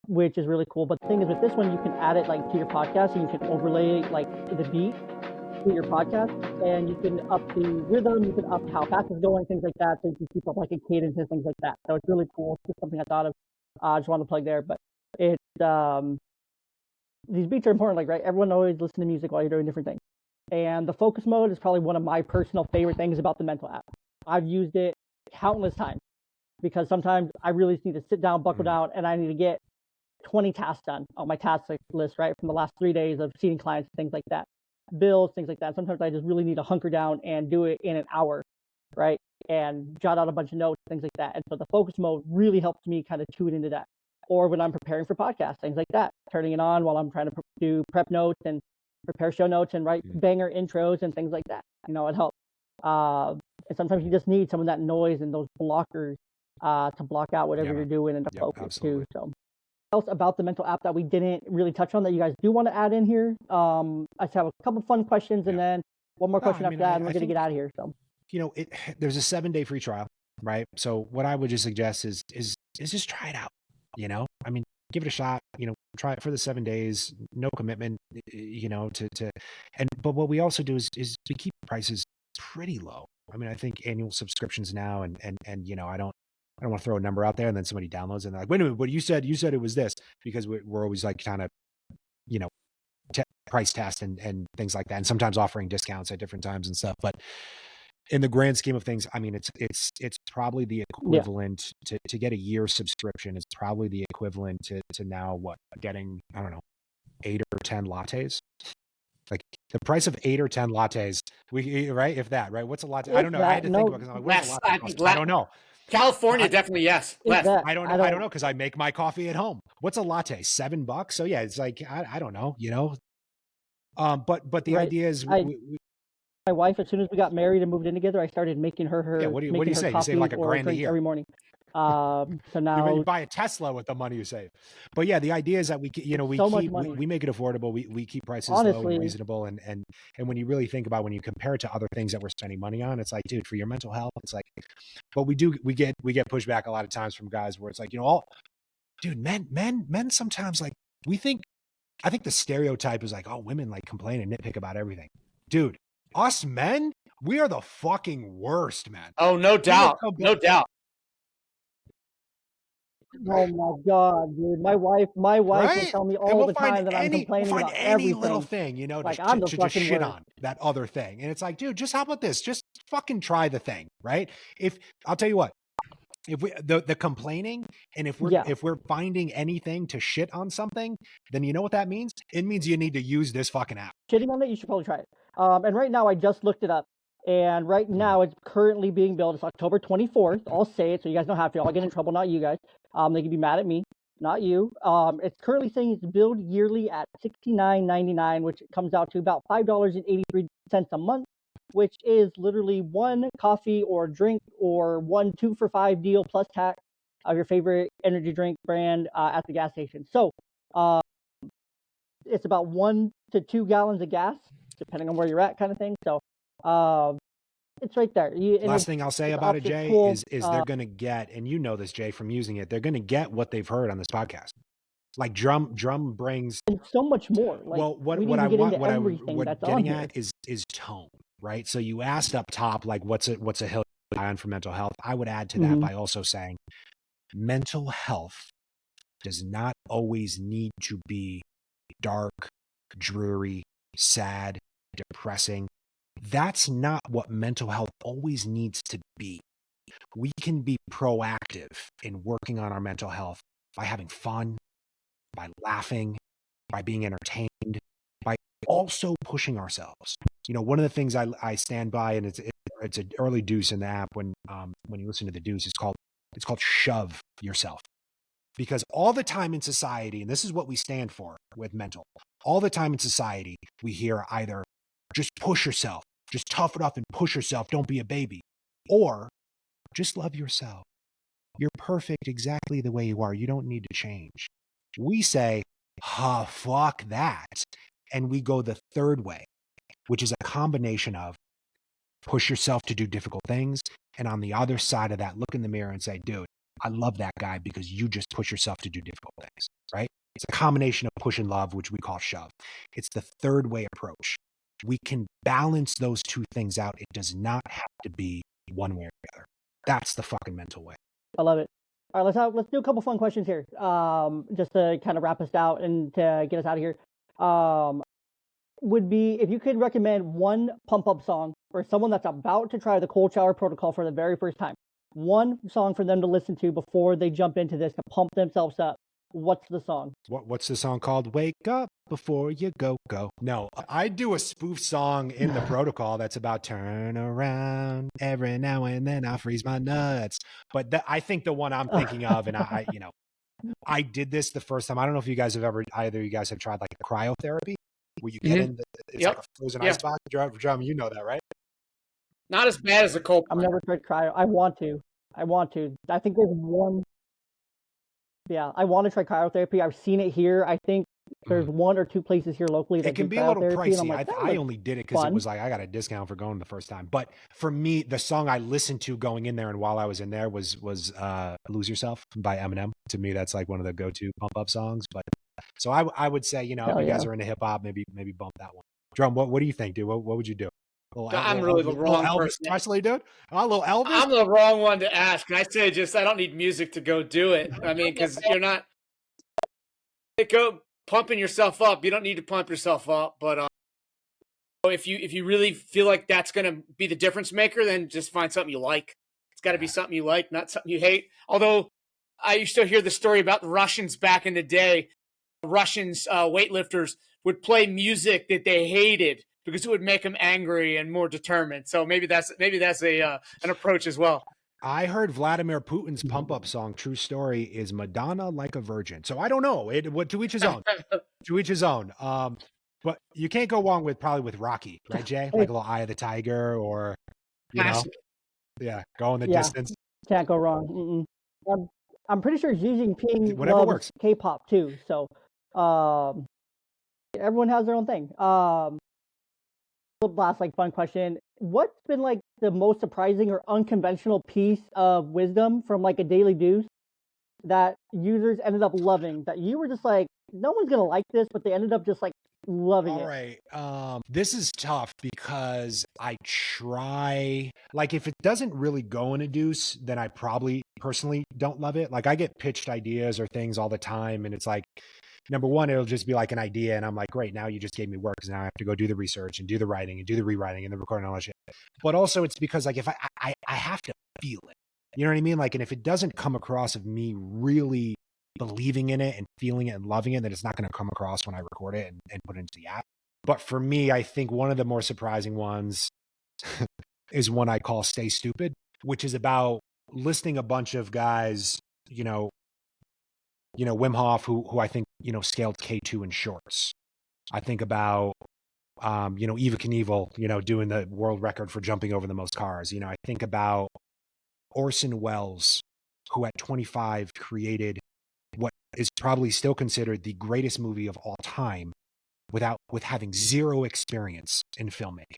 which is really cool. But the thing is, with this one, you can add it like to your podcast, and you can overlay like the beat to your podcast, and you can up the rhythm, you can up how fast it's going, things like that, so you can keep up like a cadence and things like that. So it's really cool. It's just something I thought of. I just wanted to plug there, but it these beats are important. Like, right, everyone always listen to music while you're doing different things. And the focus mode is probably one of my personal favorite things about the mental app. I've used it countless times because sometimes I really just need to sit down, buckle down, and I need to get 20 tasks done on my task list, right, from the last 3 days of seeing clients, things like that, bills, things like that. Sometimes I just really need to hunker down and do it in an hour, right, and jot out a bunch of notes, things like that. And so the focus mode really helps me kind of tune into that. Or when I'm preparing for podcasts, things like that, turning it on while I'm trying to do prep notes and prepare show notes and write banger intros and things like that. You know, it helps. And sometimes you just need some of that noise and those blockers to block out whatever you're doing and to focus too. So else about the mental app that we didn't really touch on that you guys do want to add in here? I just have a couple fun questions and then one more question after that, and we're going to get out of here. So, you know, there's a 7-day free trial, right? So what I would just suggest is just try it out. You know, I mean, give it a shot. You know, try it for the 7 days, no commitment. You know, but what we also do is we keep prices pretty low. I mean, I think annual subscriptions now, and you know, I don't want to throw a number out there and then somebody downloads it and they're like, wait a minute, what you said it was this, because we're always like kind of, you know, price test and things like that, and sometimes offering discounts at different times and stuff. But in the grand scheme of things, I mean, it's probably the equivalent to get a year subscription. It's probably the equivalent to now what, getting, I don't know, 8 or 10 lattes. Like the price of 8 or 10 lattes, right? If that, right? What's a latte? I don't know. I had to think about it, because where's a latte cost? I don't know. California, definitely, yes. I don't know because I make my coffee at home. What's a latte? $7? So yeah, it's like I don't know, you know. But the idea is, my wife, as soon as we got married and moved in together, I started making her. What do you say? You save like $1,000 a year every morning. So now you buy a Tesla with the money you save. But yeah, the idea is that we make it affordable. We keep prices low and reasonable. And when you really think about, when you compare it to other things that we're spending money on, it's like, dude, for your mental health, it's like, but we get pushback a lot of times from guys where it's like, you know, men sometimes, like, I think the stereotype is like, oh, women like complain and nitpick about everything. Dude, us men, we are the fucking worst, man. Oh, no doubt. No doubt. Oh my God, dude! My wife will tell me all the time that I'm complaining about any everything. little thing, you know, like to just shit on that other thing. And it's like, dude, just how about this? Just fucking try the thing, right? If I'll tell you what, if we the complaining, and if we're finding anything to shit on something, then you know what that means? It means you need to use this fucking app. Shitting on it, you should probably try it. And right now, I just looked it up. And right now, it's currently being built. It's October 24th. I'll say it so you guys don't have to. I'll get in trouble, not you guys. They can be mad at me, not you. It's currently saying it's billed yearly at $69.99, which comes out to about $5.83 a month, which is literally one coffee or drink or one 2-for-5 deal plus tax of your favorite energy drink brand at the gas station. So it's about 1 to 2 gallons of gas, depending on where you're at, kind of thing. So it's right there. Last thing I'll say about it, Jay, is they're going to get, and you know this, Jay, from using it, they're going to get what they've heard on this podcast. Like drum brings and so much more. Like, well, what getting at is tone, right? So you asked up top, like, what's a hill on for mental health? I would add to that by also saying mental health does not always need to be dark, dreary, sad, depressing. That's not what mental health always needs to be. We can be proactive in working on our mental health by having fun, by laughing, by being entertained, by also pushing ourselves. You know, one of the things I stand by, and it's an early Deuce in the app when you listen to the Deuce, it's called shove yourself. Because all the time in society, and this is what we stand for with mental, all the time in society, we hear either just push yourself, just tough it up and push yourself, don't be a baby, or just love yourself. You're perfect exactly the way you are. You don't need to change. We say, fuck that. And we go the third way, which is a combination of push yourself to do difficult things. And on the other side of that, look in the mirror and say, dude, I love that guy because you just push yourself to do difficult things, right? It's a combination of push and love, which we call shove. It's the third way approach. We can balance those two things out. It does not have to be one way or the other. That's the fucking mental way. I love it. All right, let's do a couple fun questions here, just to kind of wrap us out and to get us out of here. Would be if you could recommend one pump-up song for someone that's about to try the cold shower protocol for the very first time. One song for them to listen to before they jump into this to pump themselves up. What's the song? What's the song called? Wake up before you go. No, I do a spoof song in the protocol that's about turn around every now and then I freeze my nuts. But I think the one I'm thinking of, and I did this the first time. I don't know if you guys have either of you guys have tried like the cryotherapy. where you get in, it's Yep. like a frozen ice box. Drum, you know that, right? Not as bad as a cold I've plunge. never tried cryo. I want to. I think there's one. Yeah, I want to try cryotherapy. I've seen it here. I think there's one or two places here locally that It can do be a little cryotherapy, and I'm pricey. like, I only did it because it was like I got a discount for going the first time. But for me, the song I listened to going in there and while I was in there was "Lose Yourself" by Eminem. To me, that's like one of the go-to pump-up songs. But so I would say, you know, if you guys are into hip hop, maybe bump that one. Drum, what do you think, dude? What would you do? I'm really the wrong Elvis person. Presley, dude. A little Elvis. I'm the wrong one to ask. I say I don't need music to go do it. I mean, because you're not go pumping yourself up. You don't need to pump yourself up. But if you really feel like that's going to be the difference maker, then just find something you like. It's got to be something you like, not something you hate. Although I used to hear the story about the Russians back in the day. Russians weightlifters would play music that they hated because it would make them angry and more determined. So maybe that's an approach as well. I heard Vladimir Putin's pump-up song, "True Story," is "Madonna Like a Virgin." So I don't know. To each his own. To each his own. But you can't go wrong with Rocky, right, Jay? Like a little Eye of the Tiger, or you know, go in the distance. Can't go wrong. I'm pretty sure Xi Jinping Whatever loves works. K-pop too. So everyone has their own thing. Last fun question. What's been the most surprising or unconventional piece of wisdom from a daily Deuce that users ended up loving, that you were just no one's gonna like this, but they ended up just loving it? All right. This is tough because I try, if it doesn't really go in a Deuce, then I probably personally don't love it. I get pitched ideas or things all the time, and it's number one, it'll just be an idea, and I'm like, great, now you just gave me work because now I have to go do the research and do the writing and do the rewriting and the recording and all that shit. But also it's because if I have to feel it, you know what I mean? And if it doesn't come across of me really believing in it and feeling it and loving it, then it's not going to come across when I record it and put it into the app. But for me, I think one of the more surprising ones is one I call "Stay Stupid," which is about listing a bunch of guys, Wim Hof, who I think, scaled K2 in shorts. I think about, Eva Knievel, doing the world record for jumping over the most cars. I think about Orson Welles, who at 25 created what is probably still considered the greatest movie of all time with having zero experience in filmmaking.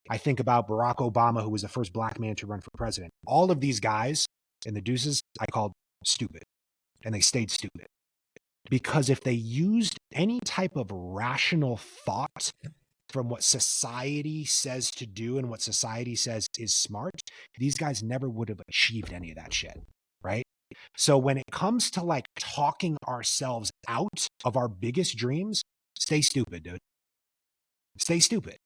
I think about Barack Obama, who was the first black man to run for president. All of these guys in the Deuces, I called stupid, and they stayed stupid. Because if they used any type of rational thought from what society says to do and what society says is smart, these guys never would have achieved any of that shit, right? So when it comes to talking ourselves out of our biggest dreams, stay stupid, dude. Stay stupid.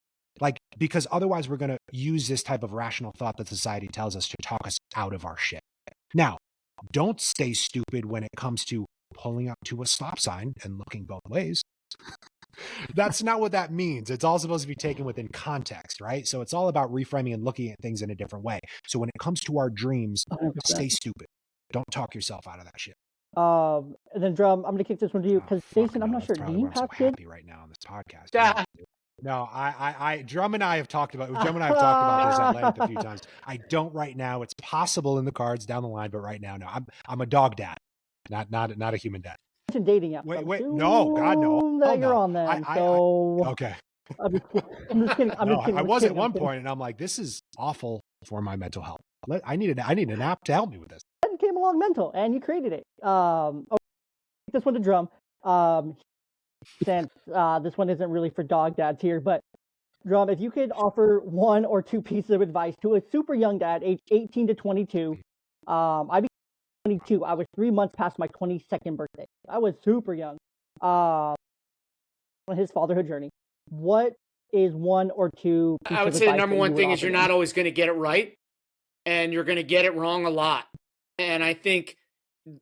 Because otherwise we're going to use this type of rational thought that society tells us to talk us out of our shit. Now, don't stay stupid when it comes to pulling up to a stop sign and looking both ways. That's not what that means. It's all supposed to be taken within context, right? So it's all about reframing and looking at things in a different way. So when it comes to our dreams, 100%. Stay stupid. Don't talk yourself out of that shit. And then Drum, I'm gonna kick this one to you because Jason, I'm not sure. Do you have kids? Happy right now on this podcast. No, Drum and I have talked about this at length a few times. I don't right now. It's possible in the cards down the line, but right now, no. I'm a dog dad, not a human dad. Dating apps. Wait, no, God, no. That you're on them. Okay. I'm just kidding. I was at one point, and I'm like, this is awful for my mental health. I need an app to help me with this. It came along mental, and you created it. This one to Drum. Since this one isn't really for dog dads here, but Drum, if you could offer one or two pieces of advice to a super young dad, age 18 to 22, I became 22. I was 3 months past my 22nd birthday. I was super young. On his fatherhood journey, what is one or two pieces I would say the number one thing is you're not always going to get it right, and you're going to get it wrong a lot. And I think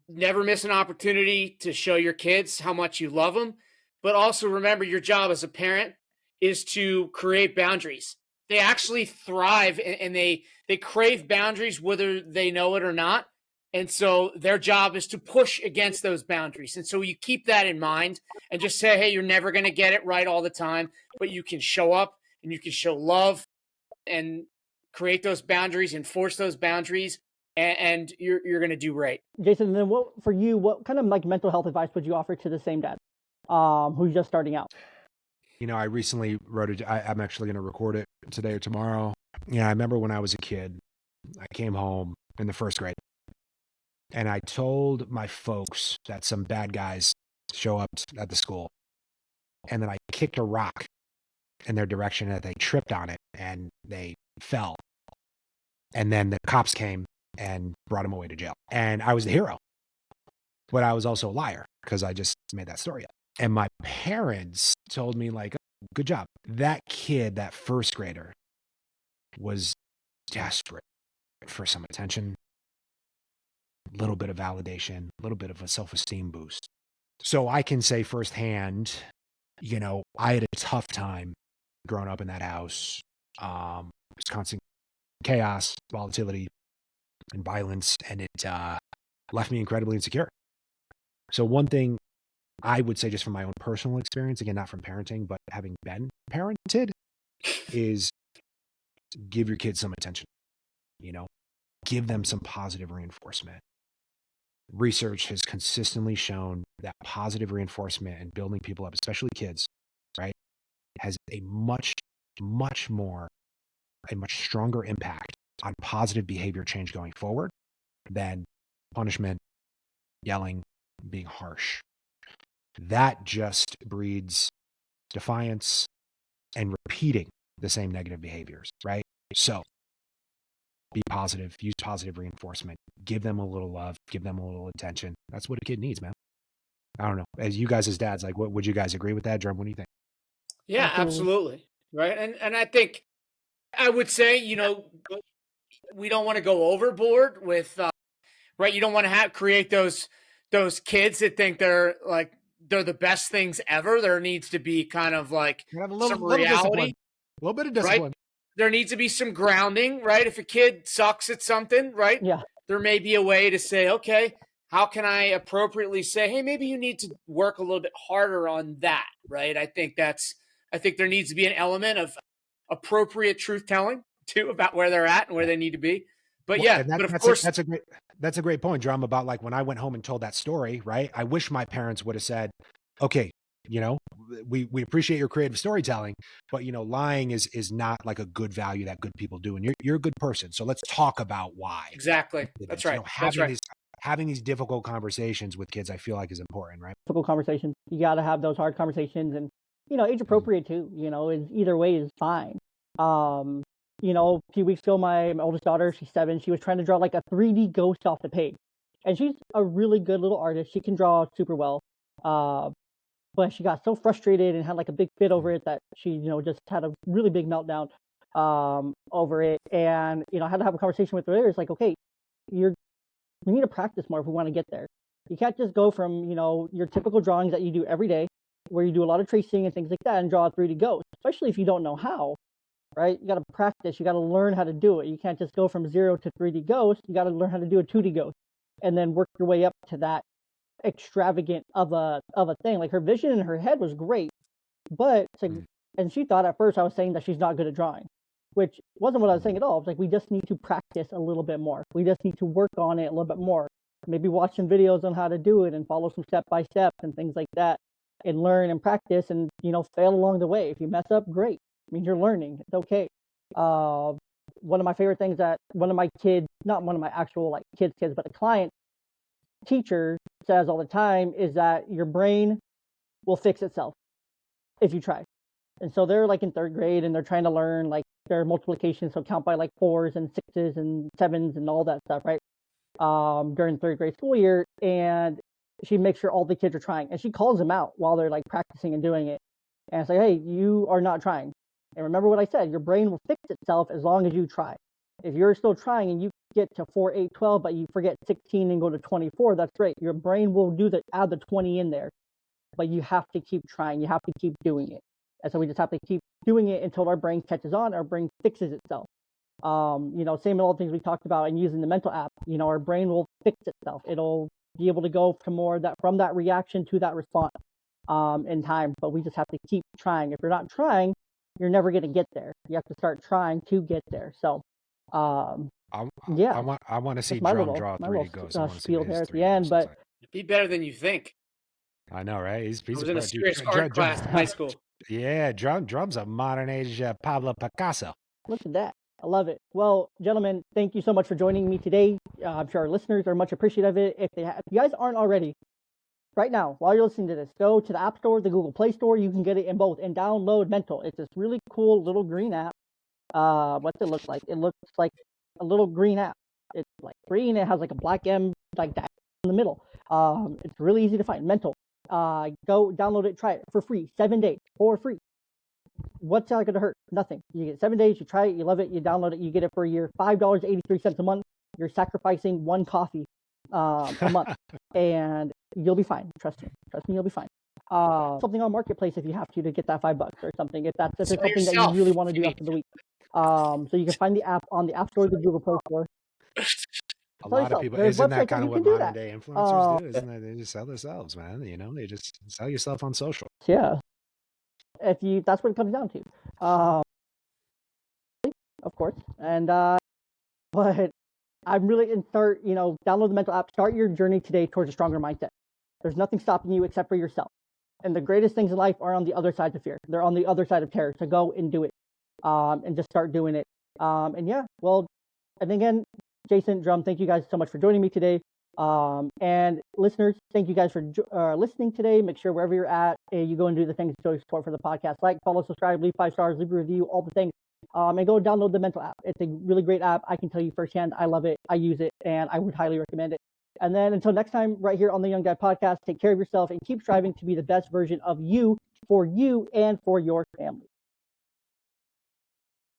never miss an opportunity to show your kids how much you love them, but also remember your job as a parent is to create boundaries. They actually thrive and they crave boundaries whether they know it or not. And so their job is to push against those boundaries. And so you keep that in mind and just say, hey, you're never going to get it right all the time, but you can show up and you can show love and create those boundaries, enforce those boundaries, and you're going to do great. Jason, then what kind of like mental health advice would you offer to the same dad who's just starting out? I recently wrote it. I'm actually going to record it today or tomorrow. I remember when I was a kid, I came home in the first grade and I told my folks that some bad guys show up at the school, and then I kicked a rock in their direction and they tripped on it and they fell. And then the cops came and brought them away to jail. And I was the hero, but I was also a liar because I just made that story up. And my parents told me, like, oh, good job. That kid, that first grader, was desperate for some attention, a little bit of validation, a little bit of a self-esteem boost. So I can say firsthand, I had a tough time growing up in that house. It's constant chaos, volatility, and violence, and it left me incredibly insecure. So one thing I would say, just from my own personal experience, again, not from parenting, but having been parented, is give your kids some attention, give them some positive reinforcement. Research has consistently shown that positive reinforcement and building people up, especially kids, right, has a much stronger impact on positive behavior change going forward than punishment, yelling, being harsh. That just breeds defiance and repeating the same negative behaviors, right? So be positive, use positive reinforcement, give them a little love, give them a little attention. That's what a kid needs, man. I don't know. As you guys as dads, like, what would you guys agree with that, Drum? What do you think? Yeah, absolutely. Right. And I think I would say, we don't want to go overboard with, right. You don't want to create those kids that think they're the best things ever. There needs to be kind of like You have a some little reality, discipline. A little bit of discipline. right? There needs to be some grounding, right? If a kid sucks at something, right? Yeah. There may be a way to say, okay, how can I appropriately say, hey, maybe you need to work a little bit harder on that, right? I think there needs to be an element of appropriate truth telling too about where they're at and where they need to be. But but of course, that's a great point, Drum, about like when I went home and told that story, right? I wish my parents would have said, okay, we appreciate your creative storytelling, but lying is not like a good value that good people do, and you're a good person, so let's talk about why. Exactly. That's right. Having these difficult conversations with kids, I feel like, is important, right? Difficult conversations. You got to have those hard conversations, and age appropriate too. Is either way is fine. A few weeks ago, my oldest daughter, she's 7. She was trying to draw like a 3D ghost off the page, and she's a really good little artist. She can draw super well. But she got so frustrated and had like a big fit over it that she, just had a really big meltdown over it. And, I had to have a conversation with her. It's like, okay, we need to practice more if we want to get there. You can't just go from, your typical drawings that you do every day, where you do a lot of tracing and things like that, and draw a 3D ghost, especially if you don't know how, right? You got to practice. You got to learn how to do it. You can't just go from 0 to 3D ghost. You got to learn how to do a 2D ghost and then work your way up to that extravagant of a thing. Like, her vision in her head was great, but it's like, and she thought at first I was saying that she's not good at drawing, which wasn't what I was saying at all. It's like, we just need to practice a little bit more. We just need to work on it a little bit more. Maybe watch some videos on how to do it and follow some step by steps and things like that, and learn and practice, and fail along the way. If you mess up, great. I mean, you're learning. It's okay. One of my favorite things that one of my kids, not one of my actual like kids, but a client teacher says all the time is that your brain will fix itself if you try. And so they're like in 3rd grade and they're trying to learn like their multiplication, so count by like 4s and 6s and 7s and all that stuff, right? During 3rd grade school year, and she makes sure all the kids are trying, and she calls them out while they're like practicing and doing it, and it's like, hey, you are not trying, and remember what I said, your brain will fix itself as long as you try. If you're still trying and you get to 4, 8, 12, but you forget 16 and go to 24, that's great. Your brain will add the 20 in there, but you have to keep trying. You have to keep doing it. And so we just have to keep doing it until our brain catches on, our brain fixes itself. Same with all the things we talked about, and using the mental app, our brain will fix itself. It'll be able to go from that reaction to that response in time, but we just have to keep trying. If you're not trying, you're never going to get there. You have to start trying to get there. So, I want to see Drum draw 3 ghosts. Spiel there at the end, but it'd be better than you think. I know, right? He's I was in a serious art class in high school. Yeah, Drum's a modern age Pablo Picasso. Look at that. I love it. Well, gentlemen, thank you so much for joining me today. I'm sure our listeners are much appreciative of it. If you guys aren't already, right now, while you're listening to this, go to the App Store, the Google Play Store. You can get it in both, and download Mental. It's this really cool little green app. What's it look like? It looks like a little green app. It's like green. It has like a black M like that in the middle. It's really easy to find. Mental. Go download it, try it for free, 7 days for free. What's that going to hurt? Nothing. You get 7 days, you try it, you love it, you download it, you get it for a year, $5.83 a month. You're sacrificing one coffee a month, and you'll be fine. Trust me, you'll be fine. Something on Marketplace if you have to get that $5 or something. If it's something that you really want to do after the week. So you can find the app on the App Store, the Google Play Store. A lot of people, isn't that kind of what modern day influencers do? Isn't that they just sell themselves, man? They just sell yourself on social. Yeah. That's what it comes down to. Of course. And but I'm really download the Mental app, start your journey today towards a stronger mindset. There's nothing stopping you except for yourself. And the greatest things in life are on the other side of fear. They're on the other side of terror. So go and do it. And just start doing it. And again, Jason, Drum, thank you guys so much for joining me today. And listeners, thank you guys for listening today. Make sure wherever you're at, you go and do the things to show support for the podcast. Like, follow, subscribe, leave 5 stars, leave a review, all the things. And go download the Mental app. It's a really great app. I can tell you firsthand, I love it. I use it, and I would highly recommend it. And then until next time, right here on the Young Dad Podcast, take care of yourself and keep striving to be the best version of you for you and for your family.